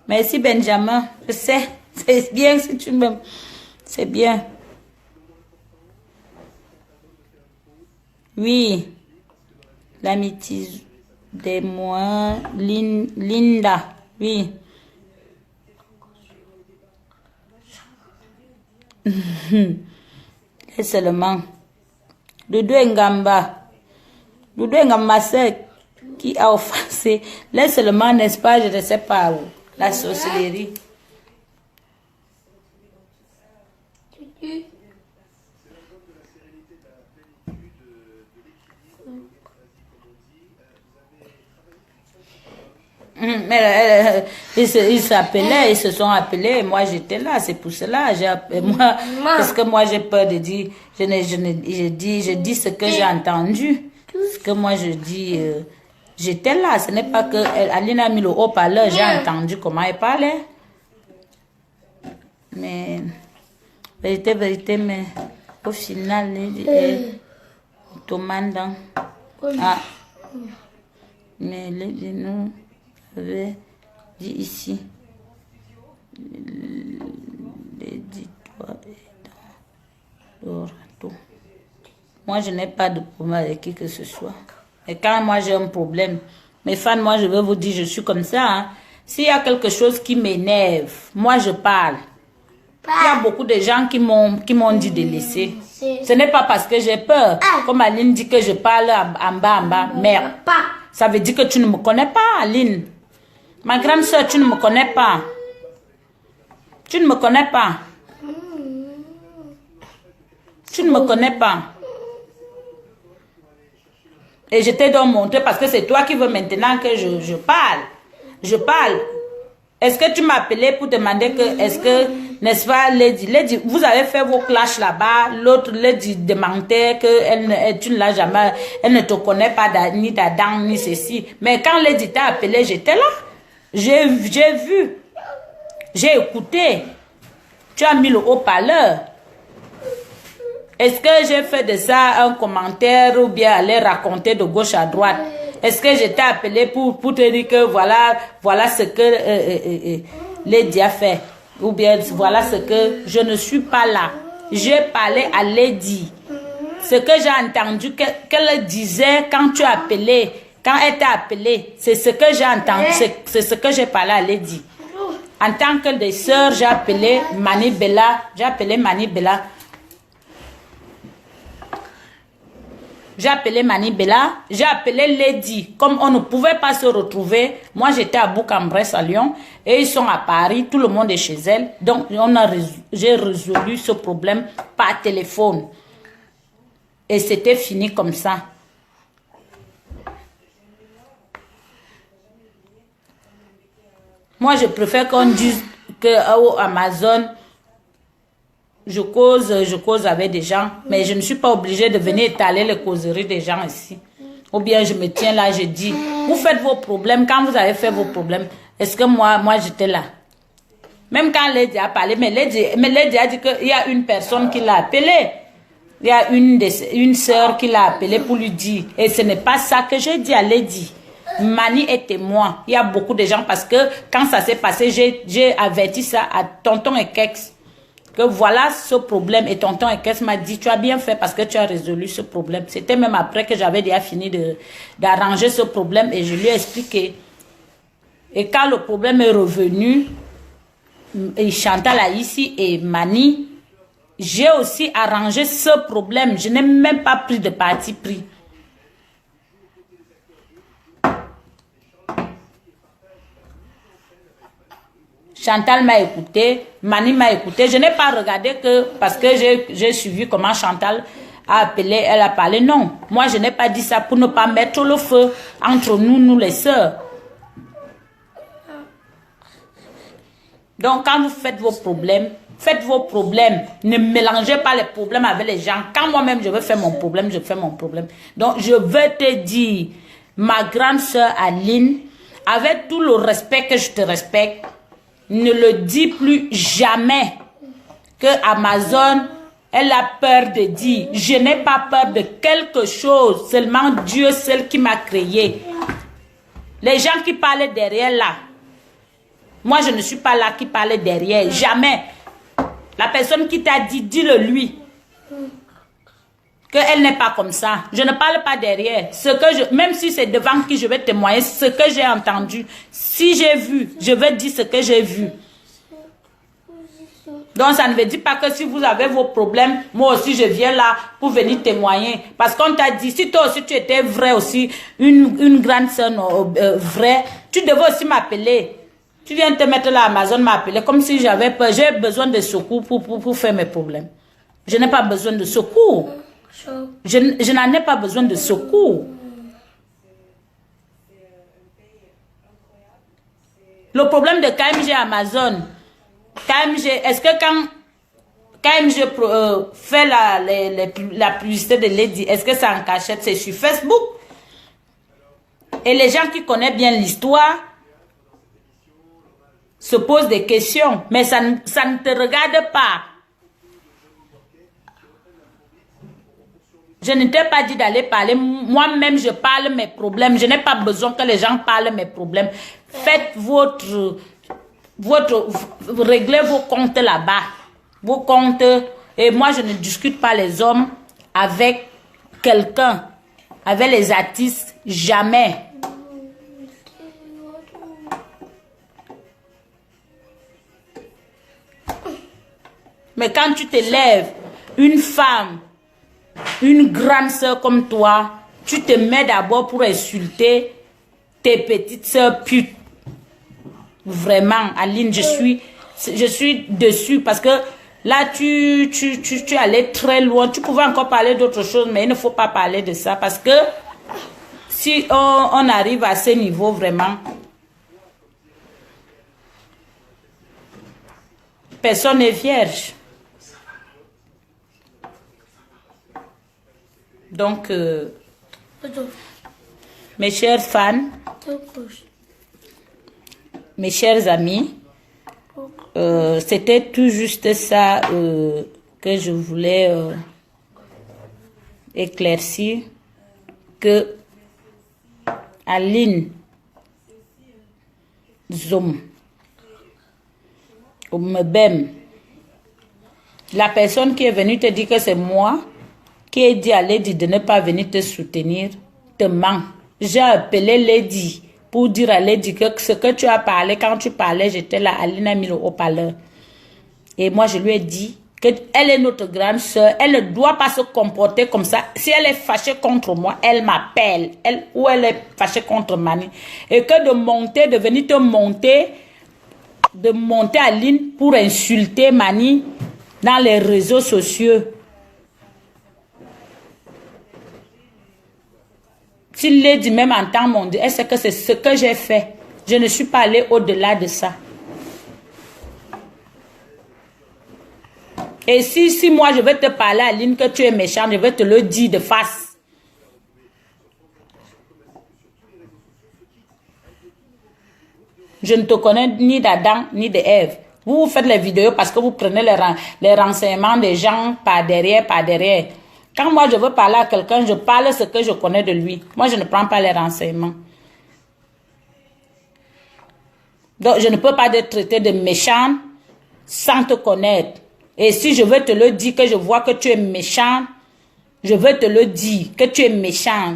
Merci Benjamin. Je sais. C'est bien si tu m'aimes. C'est bien. Oui. L'amitié des mois. Linda. Oui. Et seulement. Doudou Ngamba. Doudou Ngamba, c'est qui a offensé. Là seulement, n'est-ce pas, je ne sais pas où. La sorcellerie. Mais ils s'appelaient, ils se sont appelés, moi j'étais là, c'est pour cela, moi, parce que moi j'ai peur de dire, je dis ce que j'ai entendu, ce que moi je dis, j'étais là, ce n'est pas que Aline a mis le haut-parleur, j'ai entendu comment elle parlait, mais, vérité, mais au final, tout mandant, ah, mais nous, avait dit ici, l'éditoire est dans l'orato. Moi, je n'ai pas de problème avec qui que ce soit. Et quand moi j'ai un problème, mes fans, moi je veux vous dire, je suis comme ça. Hein. S'il y a quelque chose qui m'énerve, moi je parle. Il y a beaucoup de gens qui m'ont dit de laisser. Ce n'est pas parce que j'ai peur. Comme Aline dit que je parle en bas. Merde. Ça veut dire que tu ne me connais pas, Aline. Ma grande soeur, tu ne me connais pas. Tu ne me connais pas. Tu ne me connais pas. Et je t'ai donc montré parce que c'est toi qui veux maintenant que je parle. Je parle. Est-ce que tu m'as appelé pour demander que, est-ce que, n'est-ce pas, Lady, vous avez fait vos clashs là-bas, l'autre Lady demandait que tu ne l'as jamais, elle ne te connaît pas ni d'Adam, ni ceci. Mais quand Lady t'a appelé, j'étais là. J'ai vu. J'ai écouté. Tu as mis le haut-parleur. Est-ce que j'ai fait de ça un commentaire ou bien aller raconter de gauche à droite? Est-ce que je t'ai appelé pour te dire que voilà ce que Lady a fait? Ou bien voilà ce que je ne suis pas là. J'ai parlé à Lady. Ce que j'ai entendu qu'elle disait quand tu as appelé, quand elle t'a appelé, c'est ce que j'ai entendu, c'est ce que j'ai parlé à Lady. En tant que des sœurs, j'ai appelé Mani Bella. J'ai appelé Lady. Comme on ne pouvait pas se retrouver, moi j'étais à Bourg-en-Bresse à Lyon et ils sont à Paris, tout le monde est chez elle. Donc j'ai résolu ce problème par téléphone. Et c'était fini comme ça. Moi je préfère qu'on dise que Amazon, je cause avec des gens, mais je ne suis pas obligée de venir étaler les causeries des gens ici. Ou bien je me tiens là, je dis, vous faites vos problèmes, quand vous avez fait vos problèmes, est-ce que moi j'étais là? Même quand Lady a parlé, mais Lady a dit qu'il y a une personne qui l'a appelé. Il y a une sœur qui l'a appelé pour lui dire, et ce n'est pas ça que j'ai dit à Lady. Mani est témoin. Il y a beaucoup de gens parce que quand ça s'est passé, j'ai averti ça à Tonton Ekex. Que voilà ce problème. Et Tonton Ekex m'a dit, tu as bien fait parce que tu as résolu ce problème. C'était même après que j'avais déjà fini d'arranger ce problème et je lui ai expliqué. Et quand le problème est revenu, et Chantal a ici et Mani, j'ai aussi arrangé ce problème. Je n'ai même pas pris de parti pris. Chantal m'a écouté, Mani m'a écouté. Je n'ai pas regardé que parce que j'ai suivi comment Chantal a appelé, elle a parlé. Non, moi je n'ai pas dit ça pour ne pas mettre le feu entre nous les sœurs. Donc quand vous faites vos problèmes. Ne mélangez pas les problèmes avec les gens. Quand moi-même je veux faire mon problème, je fais mon problème. Donc je veux te dire, ma grande sœur Aline, avec tout le respect que je te respecte, ne le dis plus jamais que Amazon, elle a peur de dire. Je n'ai pas peur de quelque chose. Seulement Dieu, seul qui m'a créé. Les gens qui parlent derrière là. Moi, je ne suis pas là qui parle derrière. Jamais. La personne qui t'a dit, dis-le lui. Qu'elle n'est pas comme ça. Je ne parle pas derrière. Même si c'est devant qui je vais témoigner, ce que j'ai entendu. Si j'ai vu, je vais dire ce que j'ai vu. Donc, ça ne veut dire pas que si vous avez vos problèmes, moi aussi, je viens là pour venir témoigner. Parce qu'on t'a dit, si toi aussi, tu étais vrai aussi, une grande sœur vraie, tu devais aussi m'appeler. Tu viens te mettre là, Amazon m'appeler, comme si j'avais peur. J'ai besoin de secours pour faire mes problèmes. Je n'ai pas besoin de secours. Je n'en ai pas besoin de secours. Le problème de KMG Amazon, KMG, est-ce que quand KMG fait la publicité de Lady, est-ce que ça en cachette? C'est sur Facebook. Et les gens qui connaissent bien l'histoire se posent des questions, mais ça ne te regarde pas. Je ne t'ai pas dit d'aller parler. Moi-même, je parle mes problèmes. Je n'ai pas besoin que les gens parlent mes problèmes. Faites réglez vos comptes là-bas. Vos comptes. Et moi, je ne discute pas les hommes avec quelqu'un. Avec les artistes, jamais. Mais quand tu te lèves, une femme, une grande soeur comme toi, tu te mets d'abord pour insulter tes petites soeurs putes. Vraiment, Aline, je suis dessus parce que là, tu allais très loin. Tu pouvais encore parler d'autre chose, mais il ne faut pas parler de ça parce que si on arrive à ce niveau, vraiment, personne n'est vierge. Donc, mes chers fans, mes chers amis, c'était tout juste ça que je voulais éclaircir, que Aline Zom, Oumebem, la personne qui est venue te dire que c'est moi, qui a dit à Lady de ne pas venir te soutenir, te ment. J'ai appelé Lady pour dire à Lady que ce que tu as parlé, quand tu parlais, j'étais là, Aline a mis le haut-parleur. Et moi, je lui ai dit qu'elle est notre grande soeur, elle ne doit pas se comporter comme ça. Si elle est fâchée contre moi, elle m'appelle. Ou elle est fâchée contre Mani. Et que de venir te monter, de monter Aline pour insulter Mani dans les réseaux sociaux. Si Lady même entend mon Dieu, elle sait que c'est ce que j'ai fait. Je ne suis pas allée au-delà de ça. Et si moi je vais te parler, Aline, que tu es méchante, je vais te le dire de face. Je ne te connais ni d'Adam ni d'Ève. Vous faites les vidéos parce que vous prenez les renseignements des gens par derrière. Quand moi je veux parler à quelqu'un, je parle ce que je connais de lui. Moi, je ne prends pas les renseignements. Donc, je ne peux pas te traiter de méchant sans te connaître. Et si je veux te le dire, que je vois que tu es méchant, je veux te le dire, que tu es méchant.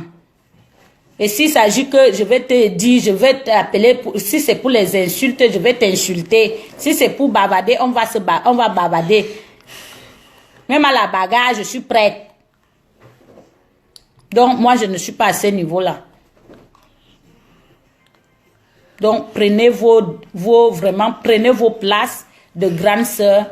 Et s'il s'agit que je vais te dire, je vais t'appeler, si c'est pour les insultes, je vais t'insulter. Si c'est pour bavarder, on va bavarder. Même à la bagarre, je suis prête. Donc, moi, je ne suis pas à ce niveau-là. Donc, prenez prenez vos places de grande sœur.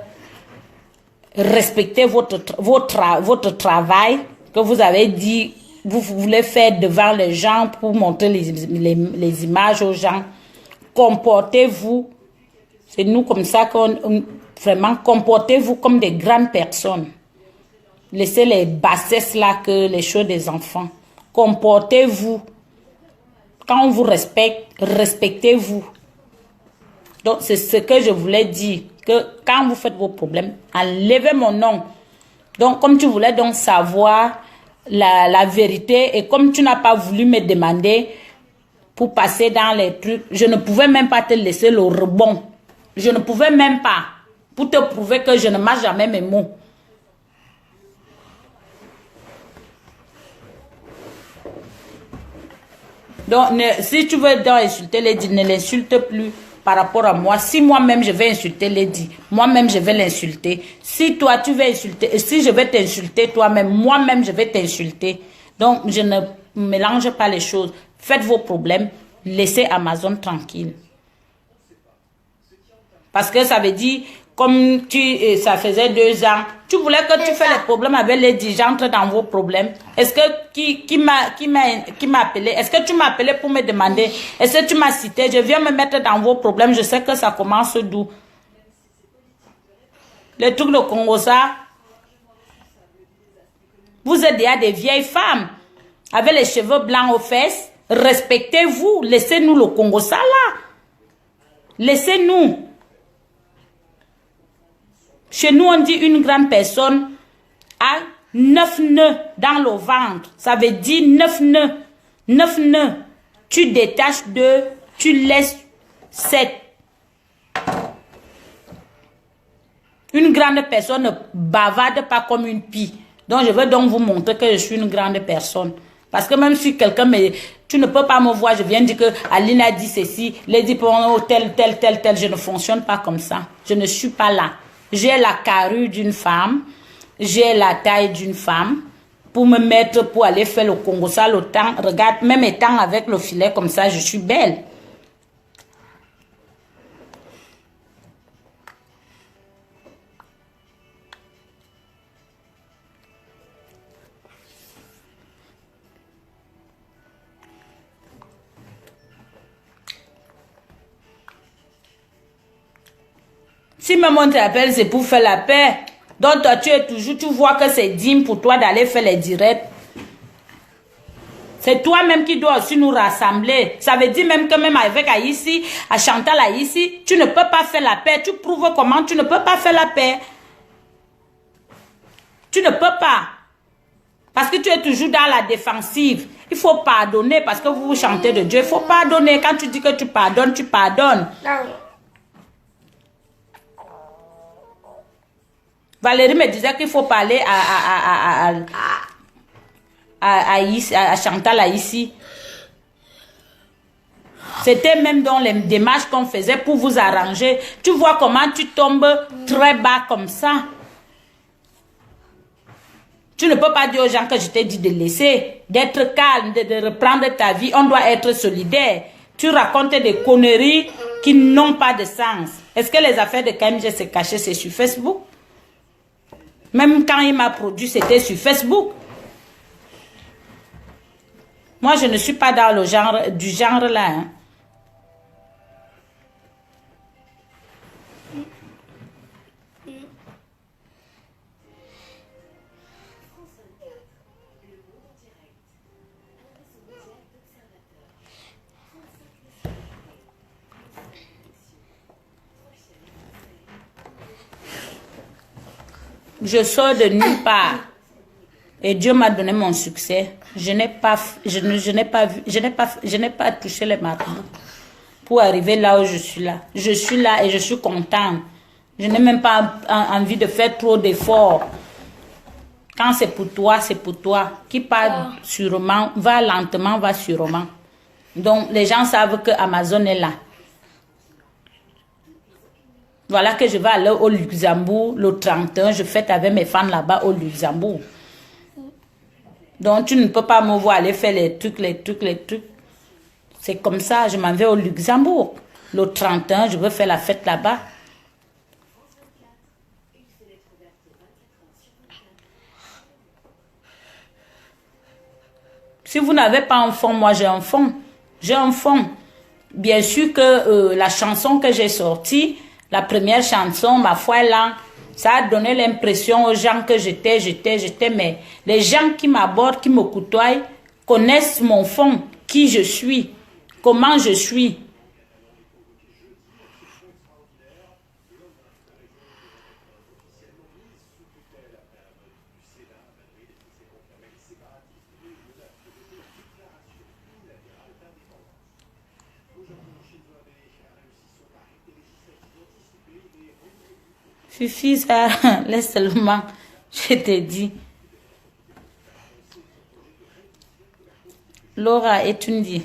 Respectez votre travail que vous avez dit, vous voulez faire devant les gens pour montrer les images aux gens. Comportez-vous. C'est nous comme ça vraiment, comportez-vous comme des grandes personnes. Laissez les bassesses là que les choses des enfants. Comportez-vous. Quand on vous respecte, respectez-vous. Donc, c'est ce que je voulais dire. Que quand vous faites vos problèmes, enlevez mon nom. Donc, comme tu voulais donc savoir la vérité et comme tu n'as pas voulu me demander pour passer dans les trucs, je ne pouvais même pas te laisser le rebond. Je ne pouvais même pas pour te prouver que je ne mâche jamais mes mots. Donc, si tu veux donc insulter Lady, ne l'insulte plus. par rapport à moi. Si moi-même je vais insulter Lady, moi-même je vais l'insulter. Si toi tu veux insulter, si je vais t'insulter toi-même, moi-même je vais t'insulter. Donc je ne mélange pas les choses. Faites vos problèmes, laissez Amazon tranquille. Parce que ça veut dire, comme ça faisait 2 ans, tu voulais que tu fais les problèmes avec Lady, j'entre dans vos problèmes. Est-ce que qui m'a appelé? Est-ce que tu m'as appelé pour me demander? Est-ce que tu m'as cité? Je viens me mettre dans vos problèmes, je sais que ça commence d'où. Les trucs de Congo, ça. Vous êtes déjà des vieilles femmes, avec les cheveux blancs aux fesses. Respectez-vous, laissez-nous le Congo, ça là. Laissez-nous. Chez nous, on dit une grande personne a 9 nœuds dans le ventre. Ça veut dire 9 nœuds. 9 nœuds. Tu détaches 2, tu laisses 7. Une grande personne ne bavarde pas comme une pie. Donc, je veux donc vous montrer que je suis une grande personne. Parce que même si quelqu'un me... Tu ne peux pas me voir, je viens dire que Aline a dit ceci, Lady Pono, tel. Je ne fonctionne pas comme ça. Je ne suis pas là. J'ai la carrure d'une femme, j'ai la taille d'une femme. Pour me mettre, pour aller faire le Congo, ça, le temps, regarde, même étant avec le filet comme ça, je suis belle. Si même on t'appelle, c'est pour faire la paix. Donc toi, tu es toujours, tu vois que c'est digne pour toi d'aller faire les directs. C'est toi-même qui dois aussi nous rassembler. Ça veut dire même que même avec Aïssi, à Chantal Aïssi, tu ne peux pas faire la paix. Tu prouves comment tu ne peux pas faire la paix. Tu ne peux pas. Parce que tu es toujours dans la défensive. Il faut pardonner parce que vous chantez de Dieu. Il faut pardonner. Quand tu dis que tu pardonnes, tu pardonnes. Valérie me disait qu'il faut parler à Chantal ici. C'était même dans les démarches qu'on faisait pour vous arranger. Tu vois comment tu tombes très bas comme ça. Tu ne peux pas dire aux gens que je t'ai dit de laisser, d'être calme, de reprendre ta vie. On doit être solidaire. Tu racontes des conneries qui n'ont pas de sens. Est-ce que les affaires de KMG se cachaient, c'est sur Facebook? Même quand il m'a produit, c'était sur Facebook. Moi, je ne suis pas dans le genre, du genre là. Hein. Je sors de nulle part et Dieu m'a donné mon succès. Je n'ai pas touché les marabouts pour arriver là où je suis là. Je suis là et je suis contente. Je n'ai même pas envie de faire trop d'efforts. Quand c'est pour toi, c'est pour toi. Qui part sûrement, va lentement, va sûrement. Donc les gens savent que Amazon est là. Voilà que je vais aller au Luxembourg le 31. Je fête avec mes fans là-bas au Luxembourg. Donc tu ne peux pas me voir aller faire les trucs. C'est comme ça, je m'en vais au Luxembourg. Le 31, je veux faire la fête là-bas. Si vous n'avez pas un fond, moi j'ai un fond. J'ai un fond. Bien sûr que la chanson que j'ai sortie, la première chanson, ma foi là, ça a donné l'impression aux gens que j'étais, mais les gens qui m'abordent, qui me côtoient, connaissent mon fond, qui je suis, comment je suis. Fifi, ça, laisse seulement, je te dis. Laura Etundi.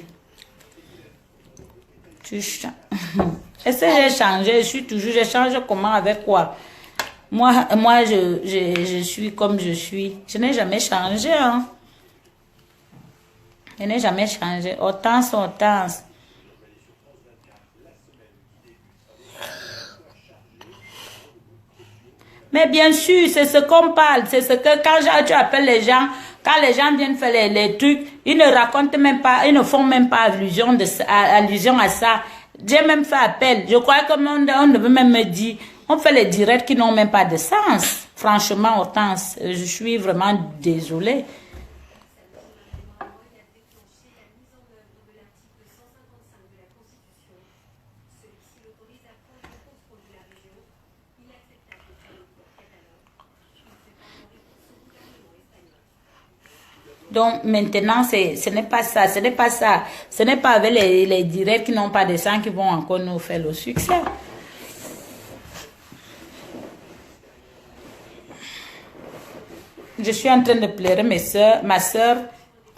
Tu changes. Est-ce que j'ai changé? Je change comment, avec quoi? Moi je suis comme je suis. Je n'ai jamais changé, hein. Je n'ai jamais changé. Hortense. Mais bien sûr, c'est ce qu'on parle. C'est ce que quand tu appelles les gens, quand les gens viennent faire les trucs, ils ne racontent même pas, ils ne font même pas allusion à ça. J'ai même fait appel. Je crois que on devait même me dire, on fait les directs qui n'ont même pas de sens. Franchement, Hortense, je suis vraiment désolée. Donc maintenant, ce n'est pas ça, ce n'est pas ça. Ce n'est pas avec les directs qui n'ont pas de sang qui vont encore nous faire le succès. Je suis en train de pleurer ma soeur,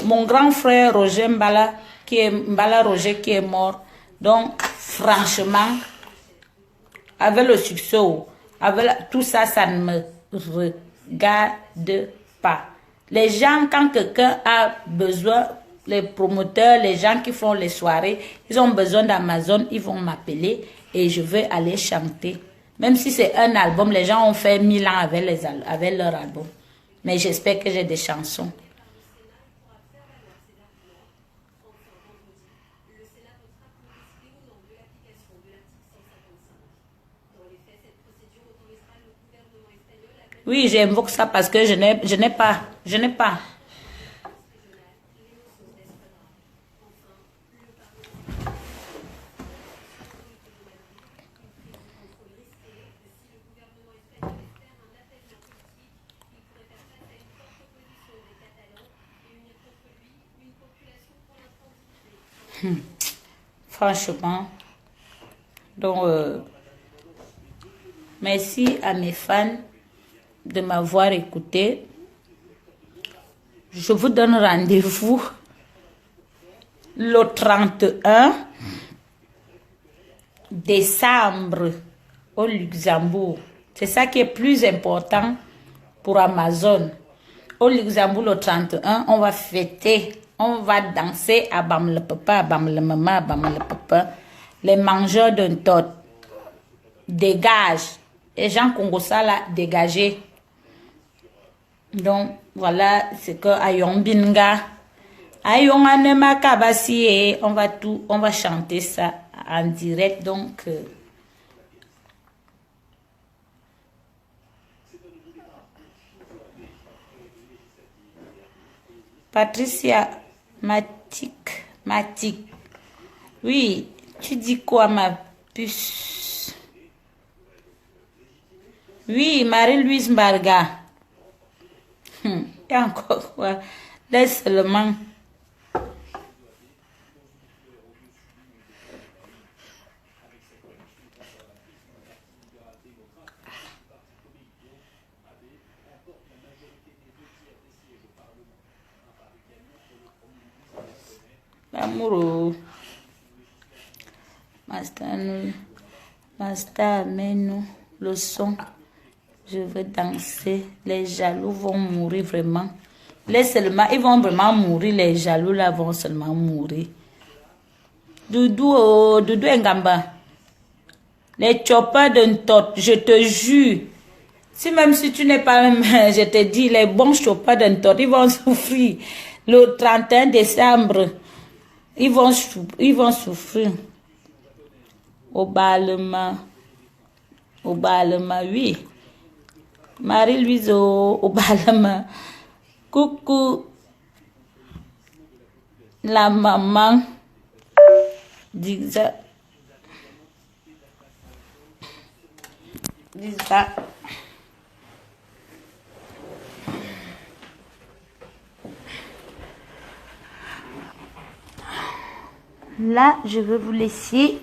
mon grand frère Roger Mbala, Mbala Roger qui est mort. Donc franchement, avec le succès, avec tout ça, ça ne me regarde pas. Les gens, quand quelqu'un a besoin, les promoteurs, les gens qui font les soirées, ils ont besoin d'Amazon, ils vont m'appeler et je vais aller chanter. Même si c'est un album, les gens ont fait 1000 ans avec leur album. Mais j'espère que j'ai des chansons. Oui, j'invoque ça parce que je n'ai pas. Franchement. Donc, merci à mes fans de m'avoir écouté. Je vous donne rendez-vous le 31 décembre au Luxembourg. C'est ça qui est plus important pour Amazon. Au Luxembourg, le 31, on va fêter, on va danser à Bam le papa, à Bam le maman, à Bam le papa. Les mangeurs d'un tot. Dégage. Les gens congolais là, dégagez. Donc, voilà, c'est que Ayon Binga, Ayon Anema Kabasi, on va chanter ça en direct. Donc, Patricia Matic. Oui, tu dis quoi, ma puce? Oui, Marie-Louise Mbarga. Et encore quoi? Laisse seulement. Amoureux. Master, amène-nous le son. Je veux danser. Les jaloux vont mourir vraiment. Ils vont vraiment mourir. Les jaloux là vont seulement mourir. Doudou Ngamba. Les choppers d'un tot, je te jure. Même si tu n'es pas même, je te dis, les bons choppers d'un tot, ils vont souffrir. Le 31 décembre, ils vont souffrir. Au Balma, oui. Marie-Louise au Balma. Coucou. La maman. Dis ça. Là, je vais vous laisser.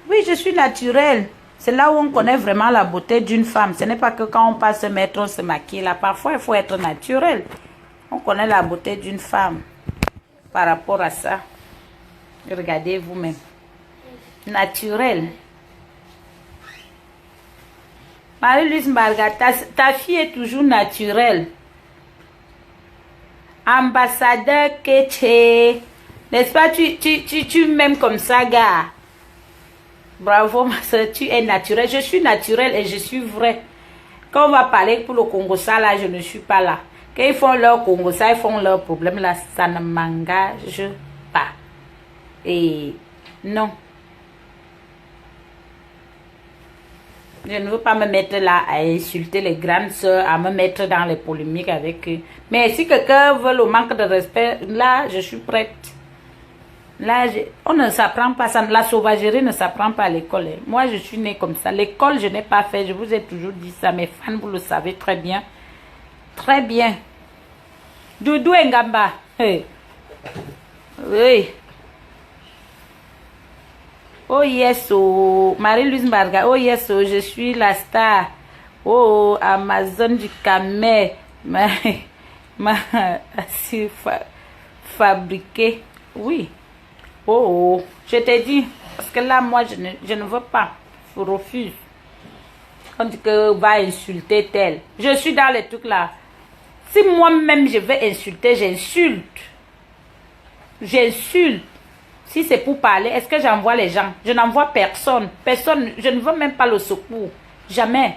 Oui, je suis naturelle. C'est là où on connaît vraiment la beauté d'une femme. Ce n'est pas que quand on passe se mettre, on se maquille là. Parfois, il faut être naturel. On connaît la beauté d'une femme par rapport à ça. Regardez vous-même. Naturel. Marie-Louise Mbarga, ta fille est toujours naturelle. Ambassadeur Keche. N'est-ce pas, tu m'aimes comme ça, gars. Bravo, ma soeur, tu es naturelle. Je suis naturelle et je suis vraie. Quand on va parler pour le Congo, ça, là, je ne suis pas là. Quand ils font leur Congo, ça, ils font leur problème, là, ça ne m'engage pas. Et non. Je ne veux pas me mettre là à insulter les grandes sœurs, à me mettre dans les polémiques avec eux. Mais si quelqu'un veut le manque de respect, là, je suis prête. Là, on ne s'apprend pas ça. La sauvagerie ne s'apprend pas à l'école. Moi, je suis née comme ça. L'école, je n'ai pas fait. Je vous ai toujours dit ça. Mes fans, vous le savez très bien. Très bien. Doudou Ngamba. Hey. Oui. Oh yes, oh. Marie-Louise Mbarga. Oh yes, oh. Je suis la star. Oh, Amazon du Camet. Fabriqué. Oui. Oh, je t'ai dit, parce que là, moi, je ne veux pas. Je refuse. On dit que va insulter tel. Je suis dans les trucs là. Si moi-même, je vais insulter, j'insulte. J'insulte. Si c'est pour parler, est-ce que j'envoie les gens? Je n'envoie personne. Personne. Je ne veux même pas le secours. Jamais.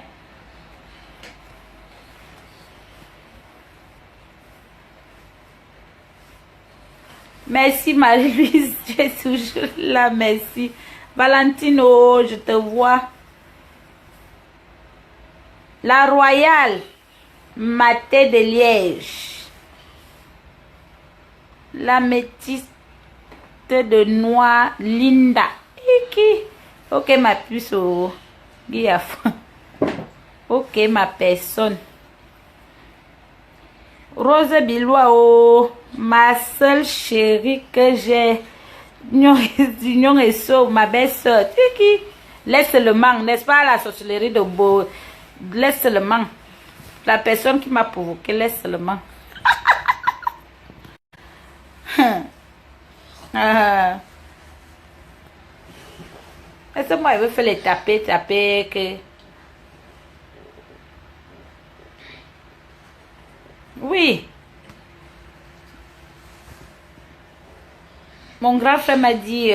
Merci Marie-Louise, tu es toujours là, merci. Valentino, je te vois. La Royale, Maté de Liège. La métisse de Noix, Linda. Ok, ma puce, oh. Ok, ma personne. Rose Bilois, oh, ma seule chérie que j'ai, Union et so, ma belle-sœur, laisse le manque, n'est-ce pas la sorcellerie de Beau, laisse le manque, la personne qui m'a provoqué, laisse le manque. Est-ce que moi, je veux faire les taper, que... Oui. Mon grand frère m'a dit,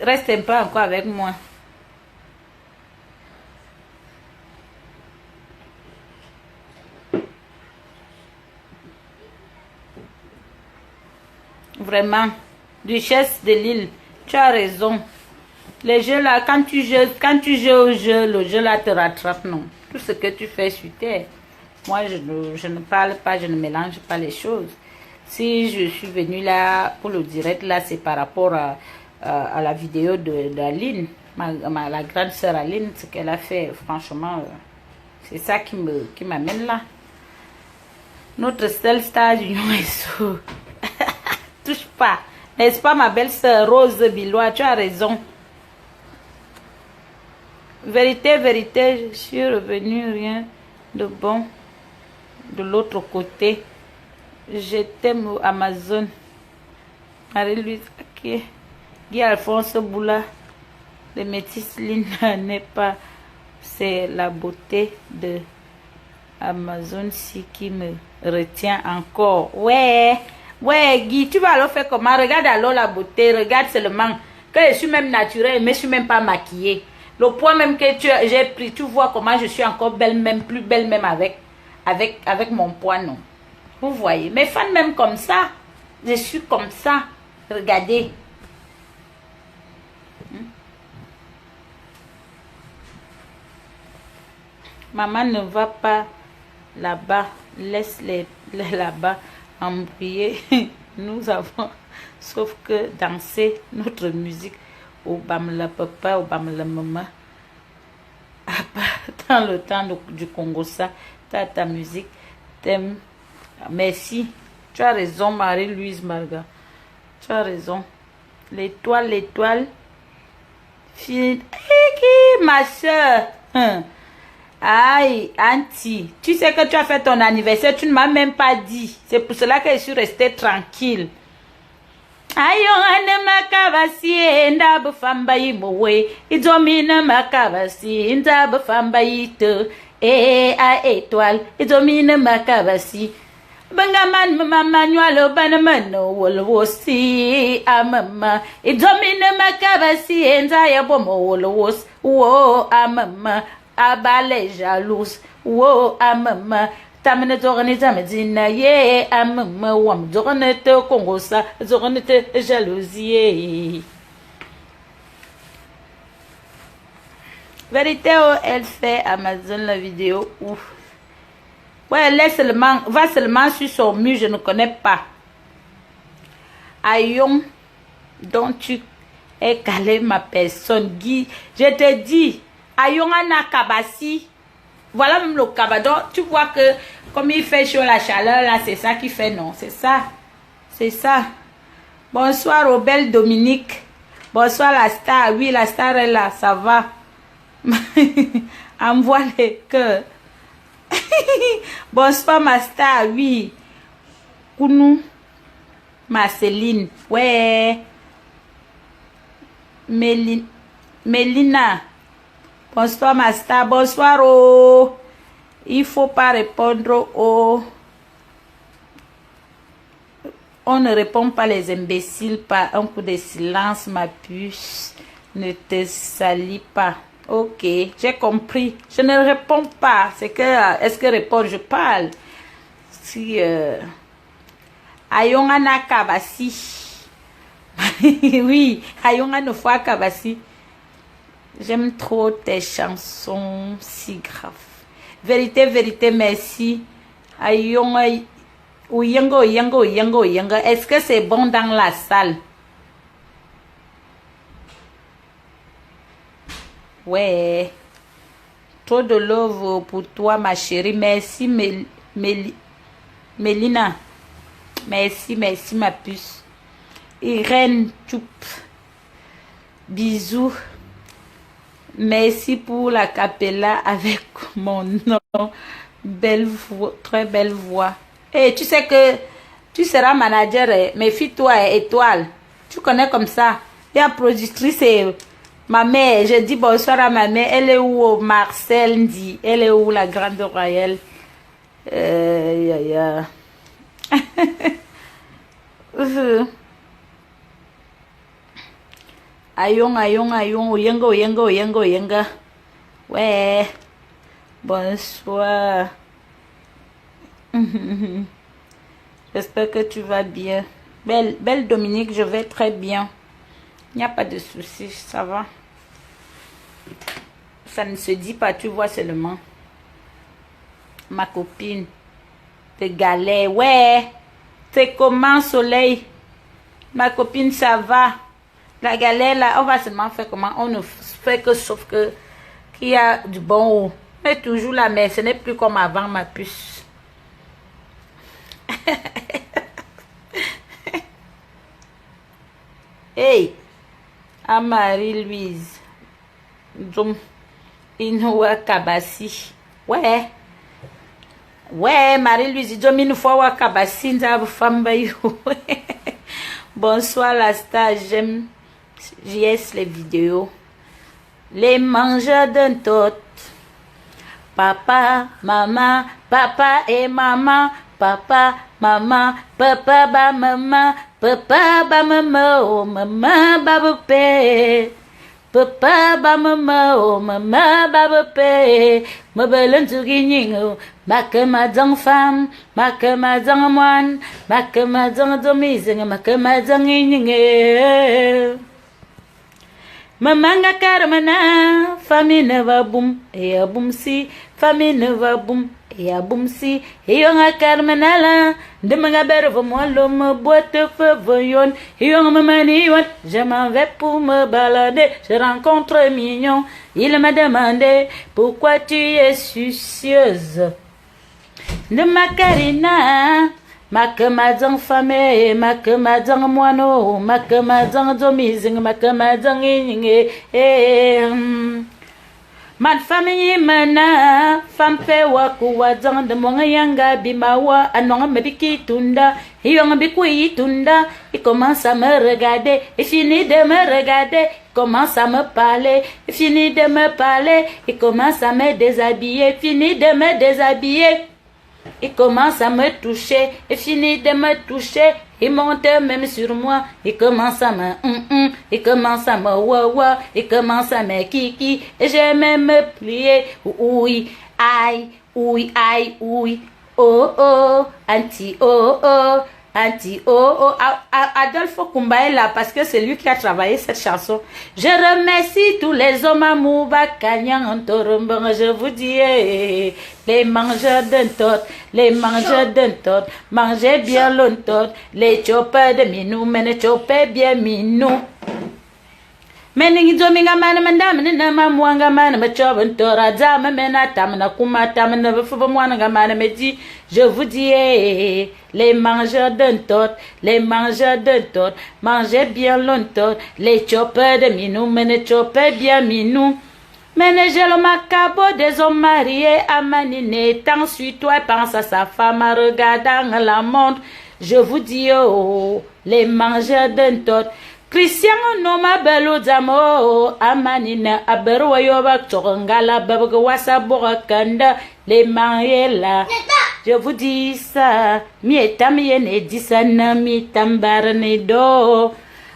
reste un peu encore avec moi. Vraiment. Duchesse de Lille, tu as raison. Les jeux là, quand tu joues au jeu, le jeu là te rattrape, non. Tout ce que tu fais sur terre. Moi, je ne parle pas, je ne mélange pas les choses. Si je suis venue là pour le direct, là, c'est par rapport à la vidéo d'Aline, la grande sœur Aline, ce qu'elle a fait, franchement, c'est ça qui m'amène là. Notre seule star d'union est sous. Touche pas. N'est-ce pas, ma belle sœur Rose Bilois, tu as raison. Vérité, vérité, je suis revenue, rien de bon de l'autre côté. Je t'aime Amazon. Marie-Louise, ok. Guy Alphonse Boula, le métis Linda n'est pas. C'est la beauté de Amazon-ci qui me retient encore. Ouais, Guy, tu vas alors faire comment? Regarde alors la beauté, regarde seulement que je suis même naturelle, mais je suis même pas maquillée. Le poids même que j'ai pris, tu vois comment je suis encore belle, même plus belle même avec mon poids, non? Vous voyez, mes fans même comme ça, je suis comme ça. Regardez. Maman ne va pas là-bas, laisse-les là-bas embrouiller. Nous avons, sauf que danser notre musique au bam la papa, au bam la maman. Dans le temps du Congo, ça, ta musique, t'aimes. Merci, tu as raison, Marie-Louise Mbarga. Tu as raison. L'étoile, Qui, ma soeur? Aïe, Auntie, tu sais que tu as fait ton anniversaire, tu ne m'as même pas dit. C'est pour cela que je suis restée tranquille. Ayongane makabasi ndab famba imowe idomine makabasi ndab famba ito a étoile idomine makabasi bangaman mama nywalo banamano wolwosi amama idomine makabasi nda yabomo wolwos wo amama abale jalouse wo amama tamene zorane zamedina ye amama wam zorane te kongosa zorane te jalousie. Vérité, oh, elle fait Amazon la vidéo ouf. Ouais, elle est seulement, va seulement sur son mur, je ne connais pas. Ayon, dont tu es calé ma personne, Guy. Je te dis, Ayon Anakabasi. Voilà même le cabadon. Tu vois que comme il fait chaud la chaleur là, c'est ça qui fait non. C'est ça. C'est ça. Bonsoir au bel Dominique. Bonsoir la star. Oui, la star est là. Ça va. Envoie les cœurs. Bonsoir ma star. Oui. Kounou. Marceline. Ouais. Mélina. Bonsoir ma star, bonsoir oh. Il faut pas répondre oh. On ne répond pas les imbéciles par un coup de silence ma puce. Ne te salis pas. Ok, j'ai compris. Je ne réponds pas. C'est que, est-ce que répondre, je parle. Si, Ayongana Kabasi. Oui, Ayongana Fois Kabasi. J'aime trop tes chansons si graves. Vérité, vérité, merci. Est-ce que c'est bon dans la salle? Ouais. Trop de love pour toi, ma chérie. Merci, Mélina. Merci, merci, ma puce. Irène Tchoup. Bisous. Merci pour la capella avec mon nom. Belle voix, très belle voix. Et tu sais que tu seras manager, méfie-toi, étoile. Tu connais comme ça. Et la productrice, c'est ma mère. Je dis bonsoir à ma mère. Elle est où, Marcel dit. Elle est où, la grande royale? Ayong, oyenga. Ouais. Bonsoir. J'espère que tu vas bien. Belle Dominique, je vais très bien. Il n'y a pas de souci, ça va. Ça ne se dit pas, tu vois seulement. Ma copine. Te galère. Ouais. C'est comment, soleil? Ma copine, ça va. La galère là, on va seulement faire comment? On ne fait que sauf que qu'il y a du bon eau. Mais toujours la mer, ce n'est plus comme avant ma puce. Hey, à Marie-Louise. Zoom. Inouwa Kabasi. Ouais. Ouais, Marie-Louise, zoom inouwa Kabasi. Nza famba yo. Bonsoir la star, j'aime JS les vidéos. Les mangeurs d'un tot. Papa, maman, papa et maman. Papa, maman, papa, ba maman. Papa, ba maman, oh maman, ba bopé. Papa, ba maman, oh maman, ba bopé. Ma belle ntuginyingo. Ma que ma dang femme, ma que ma dang moine, ma que ma dang domizing, ma que ma dang inyinge. Mamanga karmana, famille ne va boum, et a boum si, famille ne va boum, et a boum si, et yon a karmanala, de manga berve moi l'homme boîte feu voyon, et yon me manion, je m'en vais pour me balader, je rencontre mignon, il m'a demandé pourquoi tu es soucieuse. De ma Karina, Makamazang fame, makamazang moano, makamazang zomizing, makamazang inge. Man famille mana, fampe wakuwa zang de monga yanga bimawa, anonga mebiki tunda, yonga bikui tunda, il commence à me regarder, il finit de me regarder, il commence à me parler, il finit de me parler, il commence à me déshabiller, finit de me déshabiller. Il commence à me toucher, il finit de me toucher, il monte même sur moi, il commence à me il commence à me wawa, il commence à me kiki, et je même me plier, oui, aïe, oui, aïe, oui, oh oh, anti, oh oh, anti, oh oh, Adolphe Kumba est là parce que c'est lui qui a travaillé cette chanson. Je remercie tous les hommes à Mouba, Kanyan, Torumbang, je vous dis, les mangeurs d'un tot, les mangeurs d'un tot, mangez bien longtemps, les chopeurs de minou, mais les chopeurs bien minou. Meningi dominga mana mandam na mamwanga mana machoban tora zama mena tamna kuma tamna befuba mwana mana meji je vous dis les mangeurs d'un tot les mangeurs d'un tot mangez bien longtemps les chopeurs de minou mene chopeurs bien minou ménagez le macabre des hommes mariés à maniner tant suis-toi et pense à sa femme en regardant la montre je vous dis oh les mangeurs d'un tot Christian no ma belo damo amanina aberwa yoba tongala babaga wasa kanda les mariela je vous dis ça mi etam yene disana mi tambarne do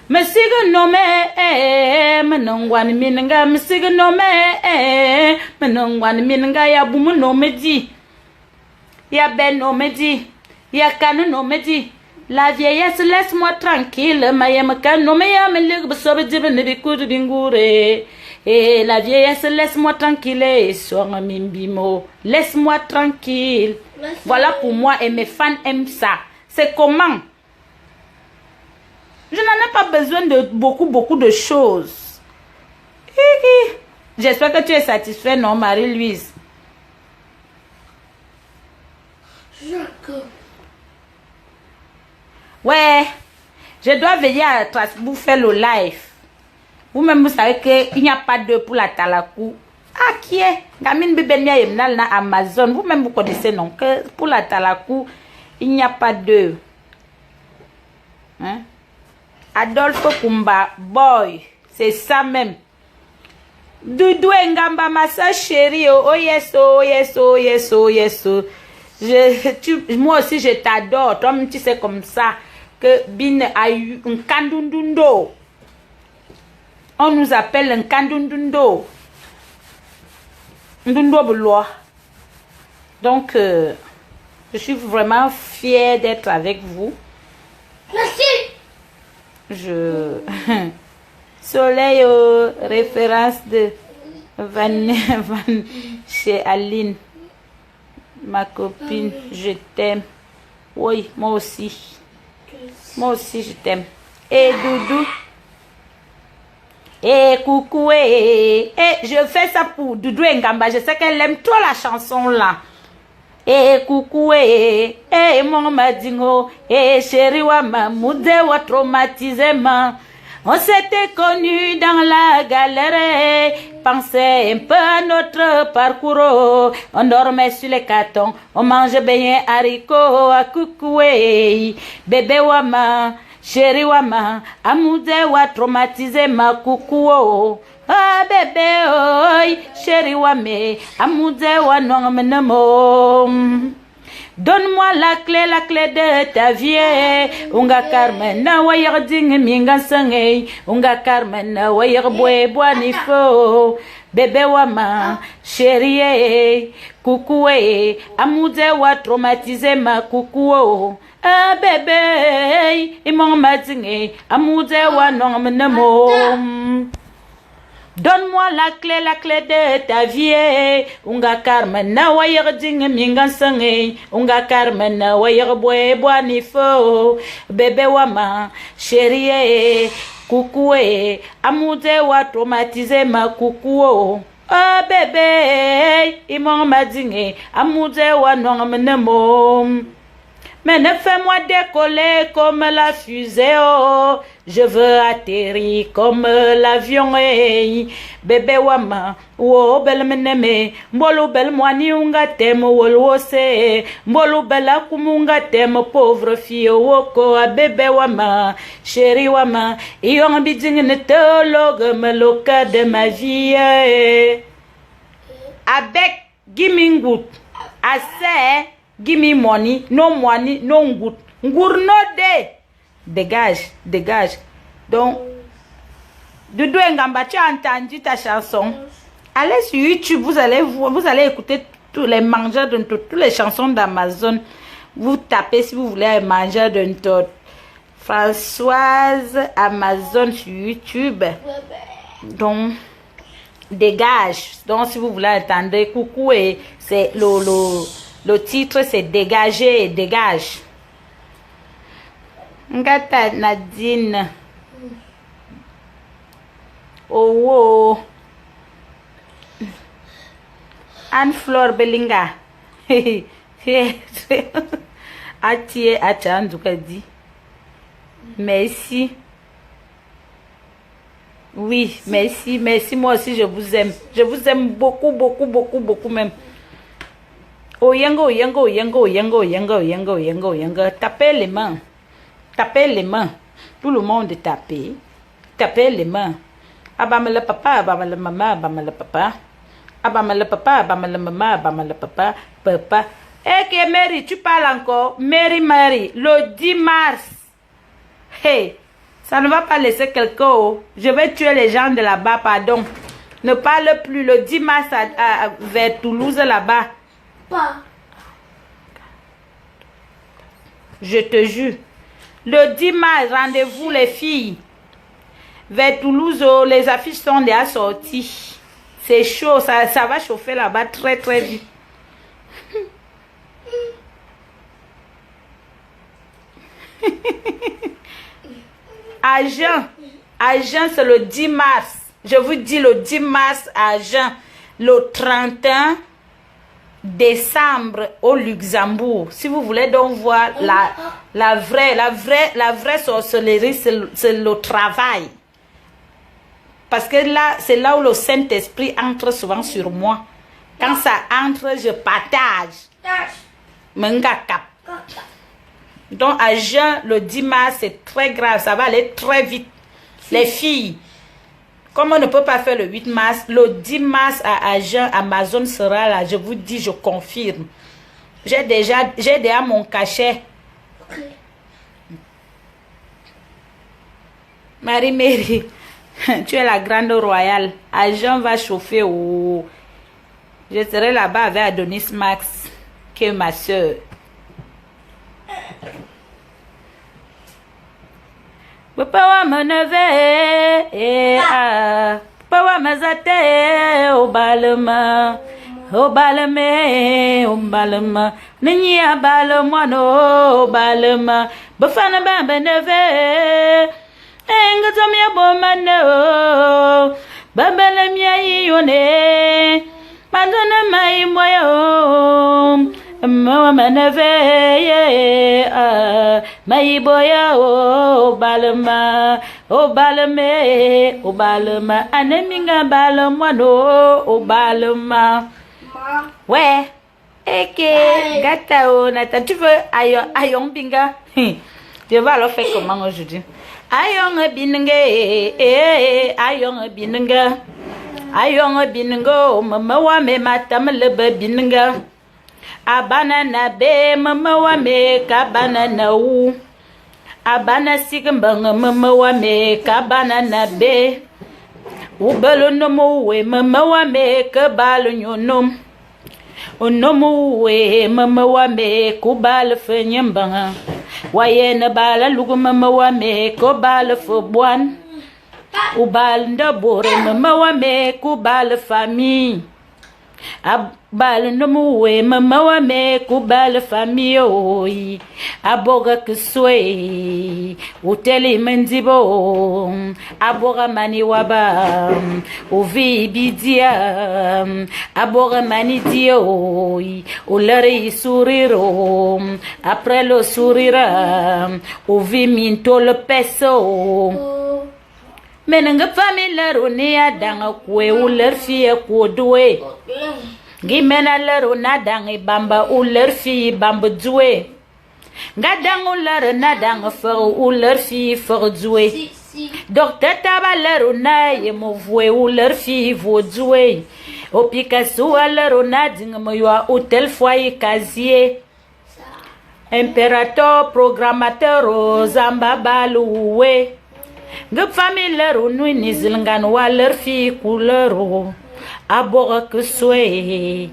mesiga no me menongwan minanga mesiga no me menongwan minanga ya bumu no medi ya ben no medi ya kanu no medi La vieillesse, laisse-moi tranquille, et la vieillesse, laisse-moi tranquille, laisse-moi tranquille. Voilà pour moi et mes fans aiment ça. C'est comment? Je n'en ai pas besoin de beaucoup de choses. J'espère que tu es satisfait, non, Marie-Louise? Ouais, je dois veiller à vous faire le live. Vous-même, vous savez qu'il n'y a pas d'œuf pour la talakou. Ah, qui est? Gamine Bibenia Yemnal na Amazon. Vous-même, vous connaissez, non? Que pour la talakou, il n'y a pas d'œuf. Hein? Adolphe Kumba, boy. C'est ça même. Doudou Ngamba, ma soeur chérie. Oh yes, oh yes, oh yes, oh yes. Moi aussi, je t'adore. Toi, tu sais comme ça. Que Bin a eu un kandundundo. On nous appelle un kandundundo. Ndundo Belois. Donc, je suis vraiment fière d'être avec vous. Merci. Soleil, référence de Van chez Aline. Ma copine, je t'aime. Oui, moi aussi. Moi aussi, je t'aime. Et Doudou. Et coucou. Et je fais ça pour Doudou Ngamba. Je sais qu'elle aime trop la chanson là. Et coucou. Et mon madingo. Et chérie, wa mamoudé, wa traumatisé, man. On s'était connus dans la galère, pensez un peu à notre parcours. On dormait sur les cartons, on mangeait bien haricots, à coucoué. Bébé wama, chéri wama, amoudé wa traumatisé ma coucou. Ah bébé oi, chéri wame, amoudé wa non menemo. Donne-moi la clé de ta vie. Unga Carmen, wayar ding minga sange. Unga Carmen, wayar bois nifo. Bébé wama, chérie, coucoué. Amoudé wa traumatisé ma coucou. Ah bébé, imon matingue. Amoudé wa non menemo. Donne-moi la clé de ta vie. Unga Carmen na wayar ding minga sange. Unga Carmen na wayar bois nifo. Bébé wama, chérie, coucoué. Amoudé wa traumatisé ma coucou. Ah bébé, imon madingue. Amoudé wa non menemo. Mais ne fais-moi décoller comme la fusée, oh. Je veux atterrir comme l'avion, eh. Bébé wama, wo bel meneme, mbolo bel moani unga temo wolwose, mbolo bela kumunga temo pauvre fille woko a bébé wama, chérie wama, yon biding ne théologue me loca de ma vie, eh. Avec give me good, I say give me money, no good. Ngur no de. Dégage. Donc, Doudou Ngamba, tu as entendu ta chanson? Allez sur YouTube, vous allez écouter tous les mangeurs de toutes les chansons d'Amazon. Vous tapez si vous voulez un mangeur de tout. Françoise Amazon sur YouTube. Donc, dégage. Donc, si vous voulez entendre, coucou, et c'est le titre, c'est dégager et dégage. Ngata Nadine. Oh, Anne-Fleur Belinga. Atie Achandukadi. Merci. Oui, merci. Moi aussi, je vous aime. Je vous aime beaucoup même. Oh, yango. Tapez les mains. Tapez les mains. Tout le monde tapez. Tapez les mains. Abame le papa, abame le maman, abame le papa. Abame le papa, abame le maman, abame le papa. Papa. Eh, Mary, tu parles encore. Mary, le 10 mars. Hey, ça ne va pas laisser quelqu'un. Oh. Je vais tuer les gens de là-bas, pardon. Ne parle plus. Le 10 mars vers Toulouse, là-bas. Pas. Je te jure. Le 10 mars, rendez-vous les filles. Vers Toulouse, oh, les affiches sont déjà sorties. C'est chaud, ça va chauffer là-bas très vite. Agen, c'est le 10 mars. Je vous dis le 10 mars à Agen. Le 31 décembre au Luxembourg. Si vous voulez donc voir la vraie sorcellerie, c'est le travail. Parce que là, c'est là où le Saint-Esprit entre souvent sur moi. Quand ça entre, je partage. Donc, à Jeun, le 10 mars, c'est très grave. Ça va aller très vite. Les filles, comme on ne peut pas faire le 8 mars, le 10 mars à Agen, Amazon sera là. Je vous dis, je confirme. J'ai déjà mon cachet. Okay. Marie, tu es la grande royale. Agen va chauffer. Oh. Je serai là-bas avec Adonis Max, qui est ma soeur. Papa wa meneve papa wa mazate obalema nini abalema no obalema bafana ba beneve ngazomi abomano babele miyi yone madona mai moyo meneve mai boya obalema aneminga balema no obalema ouais eke gata o nata tu veux ayon binga je vais alors faire comment aujourd'hui ayon binga mama wa me matam lebe binga abana na be mama wa me kabana na u abana sigambanga mama wa me kabana na be ubelo no mo we mama wa me kabalo nyonom onomo we mama wa me kubal fenyambanga waye na bala lugu mama wa me kubal fobwan ubal ndabore mama wa me kubal famille Abal no muwe mama me kubal famille aboga kuswe uteli mendibo aboga mani waba uvi bidia aboga mani dio ulari souriro après le sourire uvi minto le peso menanga famille roni adanga kwe uler fie kodwe gimena lero nadang bamba uler fi bamba dwe gadang uler nadang fer uler fi fer dwe docteur tabalero na yemo vwe uler fi vo dwe opikasu alero nading moyo hotel foyer casier impérateur programmateur zamba balouwe Gep famille nui nizilngan waler fi couleur abora kuswe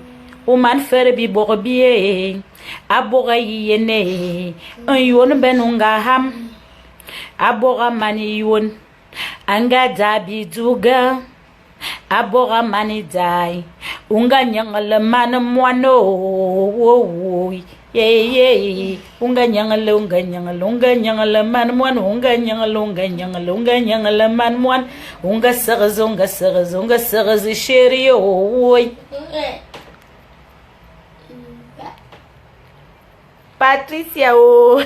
uman fer bi borbie abora yene un yon benunga ham abora mani yon anga dabi duga abora mani dai unga nyangal man mwano wo ye unga nyangal man mwan unga nyangal man mwan unga sarz chéri oi Patricia oh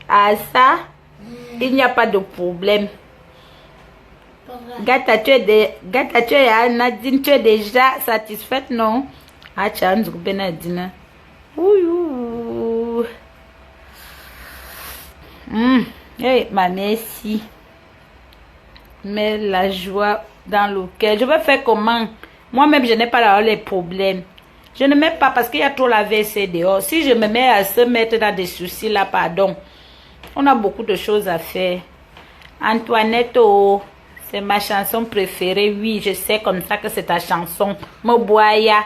ah ça il n'y a pas de problème. Gata, tu es Nadine, tu es déjà satisfaite, non? Ah, tu as Nadine. Ouh. Hey, ma merci. Mais la joie dans le cœur. Je vais faire comment? Moi-même, je n'ai pas les problèmes. Je ne mets pas parce qu'il y a trop la WC dehors. Si je me mets à se mettre dans des soucis là, pardon. On a beaucoup de choses à faire. Antoinette, oh. C'est ma chanson préférée. Oui, je sais comme ça que c'est ta chanson. Moboya.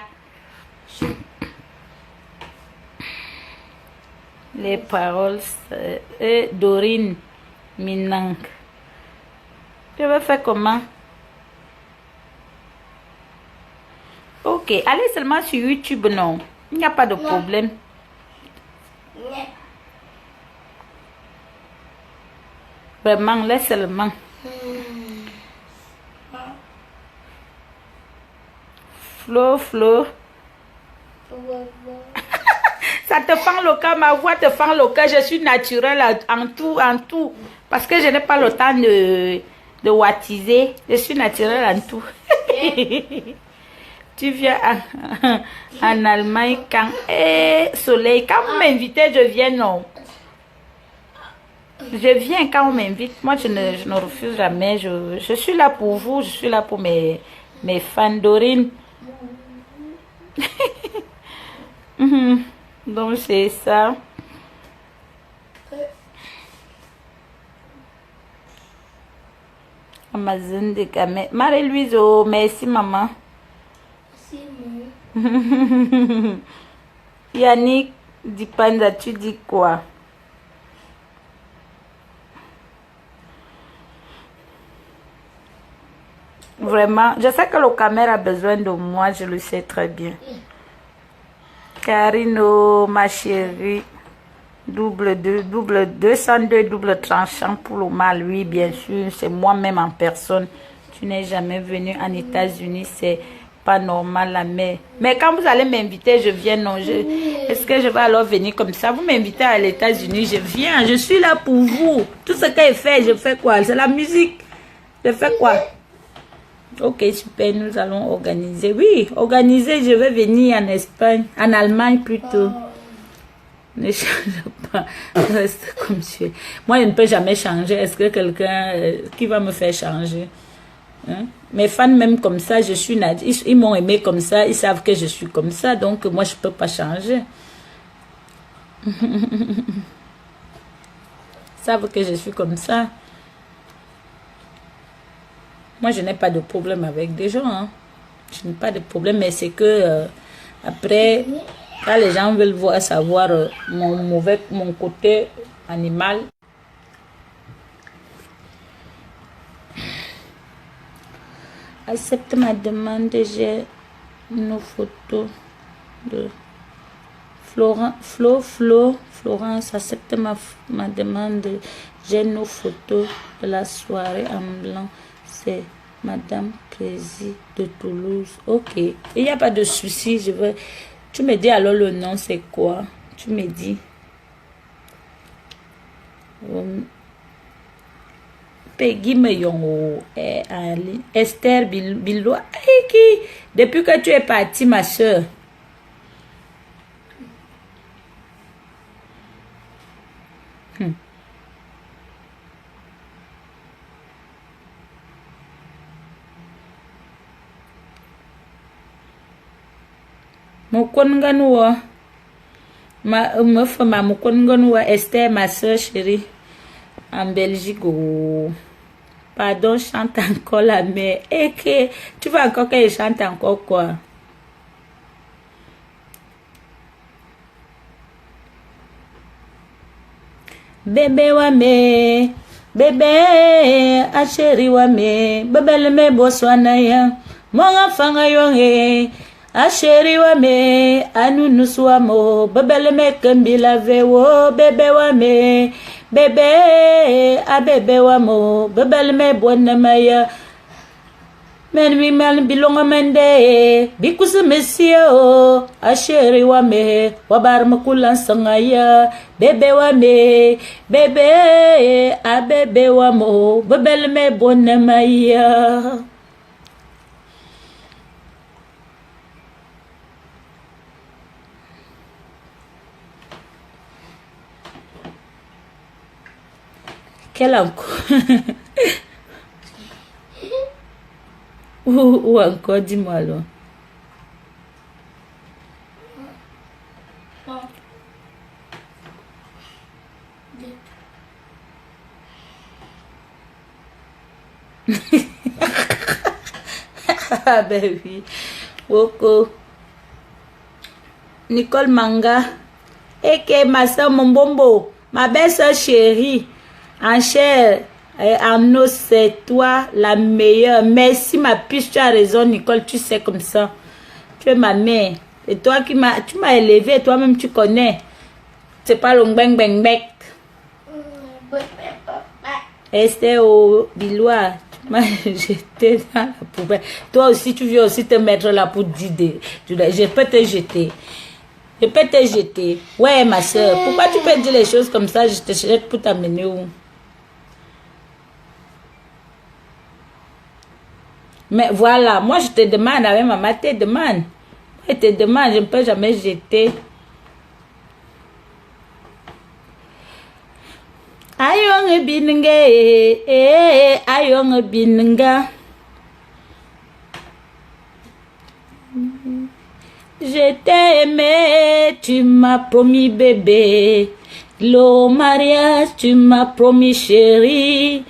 Les paroles Dorine Minang. Je vais faire comment? Ok, allez seulement sur YouTube, non. Il n'y a pas de problème. Vraiment, laisse seulement. Flo. Ça te fend le cœur, ma voix te fend le cœur. Je suis naturelle en tout. Parce que je n'ai pas le temps de wattiser. Je suis naturelle en tout. Tu viens en Allemagne quand... Soleil, quand vous m'invitez, je viens, non. Je viens quand on m'invite. Moi, je ne refuse jamais. Je suis là pour vous. Je suis là pour mes fans. Dorine. Donc, c'est ça. Amazon de Camé. Marie-Louise, oh, merci, maman. Yannick Dipanda, tu dis quoi? Vraiment, je sais que le caméra a besoin de moi, je le sais très bien. Karino, ma chérie, double 202, double tranchant pour le mal, oui, bien sûr, c'est moi-même en personne. Tu n'es jamais venu en États-Unis, c'est pas normal, la mère. Mais quand vous allez m'inviter, je viens, non, est-ce que je vais alors venir comme ça? Vous m'invitez à les États-Unis, je viens, je suis là pour vous. Tout ce qu'elle fait, je fais quoi? C'est la musique. Je fais quoi? Ok, super, nous allons organiser. Oui, organiser, je vais venir en Espagne, en Allemagne plutôt. Ne change pas, reste comme tu es. Moi, je ne peux jamais changer. Est-ce que quelqu'un qui va me faire changer? Hein? Mes fans, même comme ça, je suis ils m'ont aimé comme ça, ils savent que je suis comme ça, donc moi, je ne peux pas changer. Ils savent que je suis comme ça. Moi, je n'ai pas de problème avec des gens. Hein. Je n'ai pas de problème, mais c'est que après, quand les gens veulent savoir mon côté animal, accepte ma demande. J'ai nos photos de Florence, accepte ma demande. J'ai nos photos de la soirée en blanc. C'est Madame Prési de Toulouse. Ok, il n'y a pas de souci. Tu me dis alors le nom, c'est quoi? Tu me dis. Peggy Meyongo, Esther Biloua. Depuis que tu es partie, ma soeur. Mokonganouwa. Ma meuf, ma Mokonganouwa, Esther, ma soeur chérie. En Belgique. Oh. Pardon, chante encore la mère. Et que tu veux encore qu'elle chante encore quoi? Bébé wame, bébé, a chéri wame, bébé le me boswanaya, monga fanga yonge, a chéri wame, anu nuswamo, bébé le me kambila vewo, bébé wame. Bébé, a bébé wamo, bébé le me bonne maya. Men mi mal bilonga mende, bikus monsieur, a chéri wame, wabar makulan sangaya, bébé wame, bébé, a bébé wamo, bébé le me bonne maya. Quel encore? Ou encore, dis-moi alors. Ah ben oui. Woko. Nicole Manga. Et que ma soeur Mombombo, ma belle-soeur chérie. En chair, en os, c'est toi la meilleure. Merci ma puce, tu as raison Nicole, tu sais comme ça. Tu es ma mère. Et toi tu m'as élevé, toi-même tu connais. C'est pas le bang bang bang. Esther au Bilois, tu m'as jeté dans la poubelle. Toi aussi tu viens aussi te mettre là pour dire. Je peux te jeter. Je peux te jeter. Ouais ma soeur, pourquoi tu peux dire les choses comme ça? Je te jette pour t'amener où? Mais voilà, moi je te demande, avec maman te demande. Je te demande, je ne peux jamais jeter. Ayong binenge, ayong binenga. Je t'ai aimé, tu m'as promis bébé. Le mariage, tu m'as promis chérie.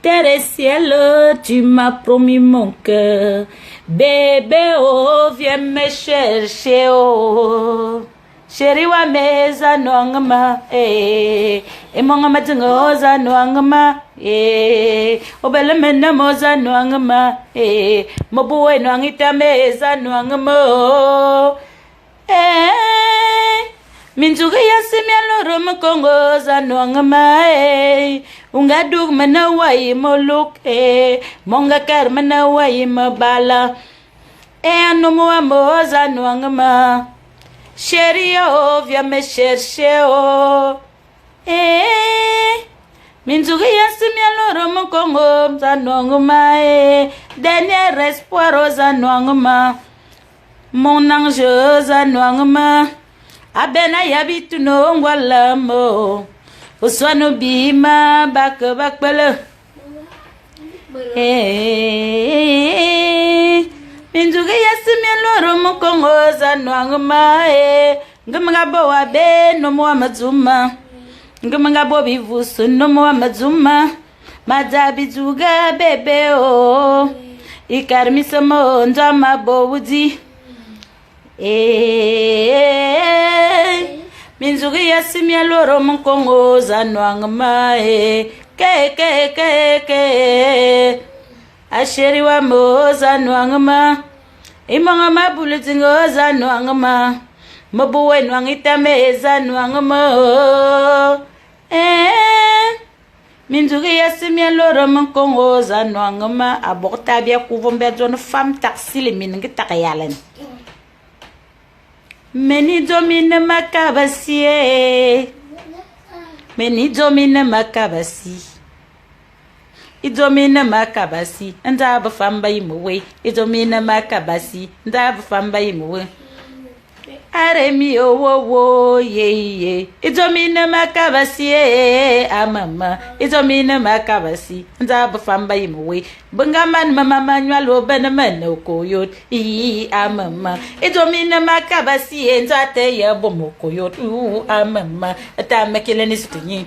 Terre et ciel, tu m'as promis mon cœur. Bébé, oh, viens me chercher, oh. Chérie, wa meza noangma, eh. Et mon amatingo za noangma, eh. Obele mena moza noangma, eh. Mobuwe noangita meza noangma, eh. Minzuki yasimya loro mkongo za noangma, eh. Ungadug mana wai moluk, eh. Monga kar mana wai mabala, eh. Anomo amoza noangma. Chérie, oh, viens me chercher, oh. Eh, Minzuki yasimi aloro mukongo zanonguma, eh. Dernier espoir, oh, zanonguma. Mon ange, zanonguma. Abena yabitu no ngwalamo. Uswanu bima, bakbele. Eh, Minzuki yasimi aloro mukongo zanonguma, eh. Ngumgabo wabe no mo amazuma. Ngumgabo bivusu no mo amazuma. Mazabizuga bebe o. Ikarmisa mo ndama bowudi. Minzuki yasimi aloro mukongo zanonguma, eh. Ke. Asheri wa moza nwangma. Imangama bulutingo za nwangma. Mabuwe nwangitame za nwangma. Mindugi yasimia loro mkongo za nwangma. Aborta bia kuvombe zone femme taxi mingi takayalen. Meni domine makabasi. Meni domine makabasi. Idomine makabasi. Ndaba famba imuwe. Idomine makabasi. Ndaba famba imuwe. Aremi wo ye. Idomine makabasi amama. Idomine makabasi. Ndaba famba imuwe. Bungaman mama manualo benamano koyot. Amama. Idomine makabasi nzate ya bomokoyot. Amama. Tamakele nistinyi.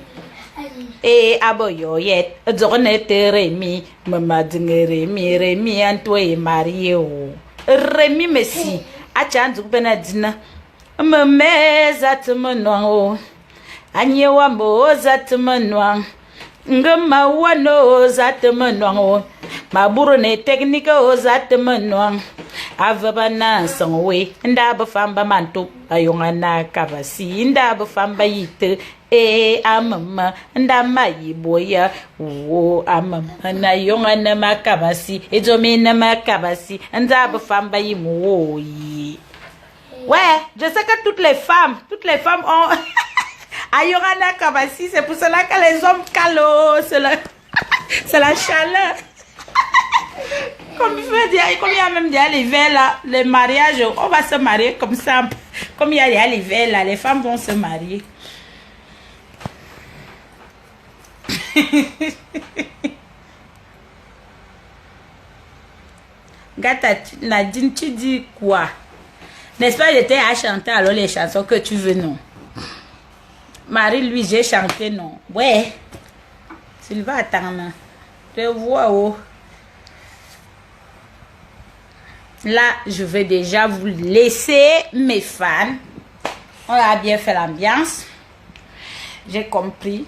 Aboyo yet. Zonete Remi. Mama dinge Remi Antoine Mario. Remi Messi. Achanzu benadina. Mame zatmanwa. Anyewa mo zatmanwa. Ngama wano zatmanwa. Maburu ne teknika o zatmanwa. Avabana songwe. Ndaba famba manto. Ayongana kabasi. Ndaba famba yite. Amama. Ndama yiboya. Wo amama. Na yongana makabasi. Edomina makabasi. Ndaba famba yimuoyi. Ouais, je sais que toutes les femmes ont Ayongana kabasi, c'est pour cela que les hommes calent, c'est la chaleur. Comme il y a même déjà l'hiver là, les mariages, on va se marier comme ça. Comme il y a l'hiver là, les femmes vont se marier. Gata, Nadine, tu dis quoi? N'est-ce pas, j'étais à chanter alors les chansons que tu veux, non? Marie, lui, j'ai chanté, non? Ouais. Sylvain, attends, te vois, oh. Là, je vais déjà vous laisser, mes fans. On a bien fait l'ambiance. J'ai compris.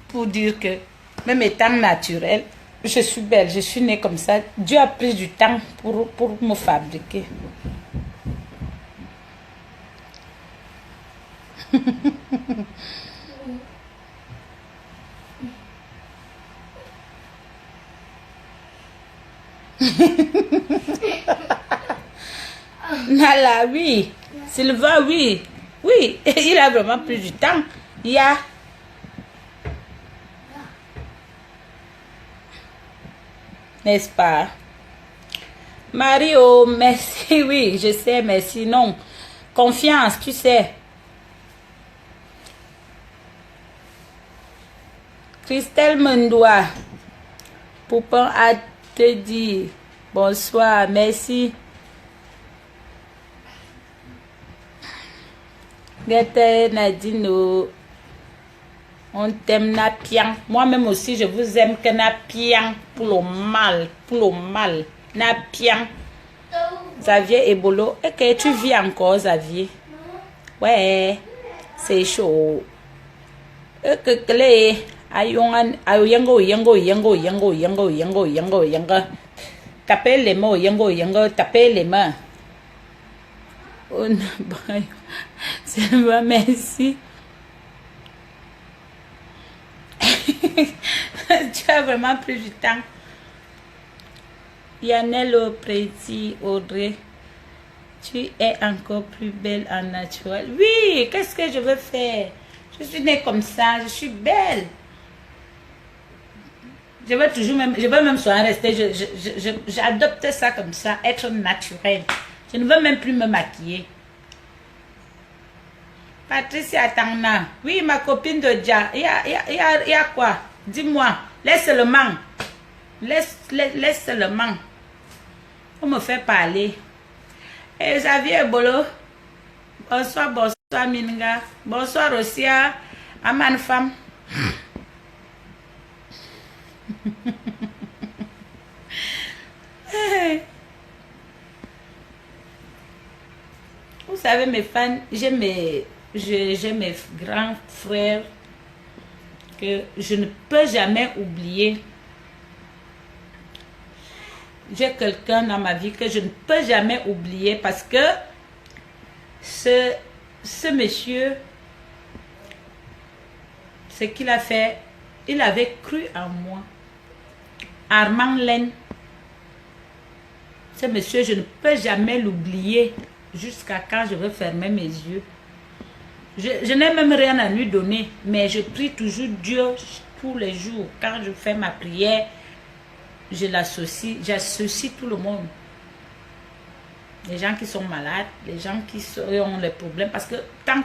Pour dire que, même étant naturelle, je suis belle, je suis née comme ça. Dieu a pris du temps pour me fabriquer. Nala, oui. Sylvain, oui. Oui, il a vraiment pris du temps. Il y a... N'est-ce pas? Mario, merci, oui, je sais, mais sinon, confiance, tu sais. Christelle Mendoa, Poupon a te dit bonsoir, merci. Gete Nadine, on t'aime na bien. Moi-même aussi, je vous aime que na bien pour le mal, na bien. Xavier Ebolo, et que tu vis encore, Xavier? Ouais, c'est chaud. Et que les yango. Tapez les mots, yango, tapez les mains. Oh non, c'est vrai, merci. Tu as vraiment pris du temps. Yannelle Préti Audrey, tu es encore plus belle en naturel. Oui, qu'est-ce que je veux faire? Je suis née comme ça, je suis belle. Je veux même souvent rester, j'adopte ça comme ça, être naturel. Je ne veux même plus me maquiller. Patricia Tangna, oui, ma copine de Dia, il y a quoi? Dis-moi, laisse seulement. Laisse seulement. On me fait parler. Et Xavier Bolo, bonsoir, bonsoir Minga, bonsoir aussi à ma femme. Vous savez, mes fans, j'ai mes grands frères que je ne peux jamais oublier. J'ai quelqu'un dans ma vie que je ne peux jamais oublier parce que ce monsieur, ce qu'il a fait, il avait cru en moi. Armand Laine. Ce monsieur, je ne peux jamais l'oublier jusqu'à quand je vais fermer mes yeux. Je n'ai même rien à lui donner, mais je prie toujours Dieu tous les jours. Quand je fais ma prière, j'associe tout le monde. Les gens qui sont malades, les gens qui ont les problèmes, parce que tant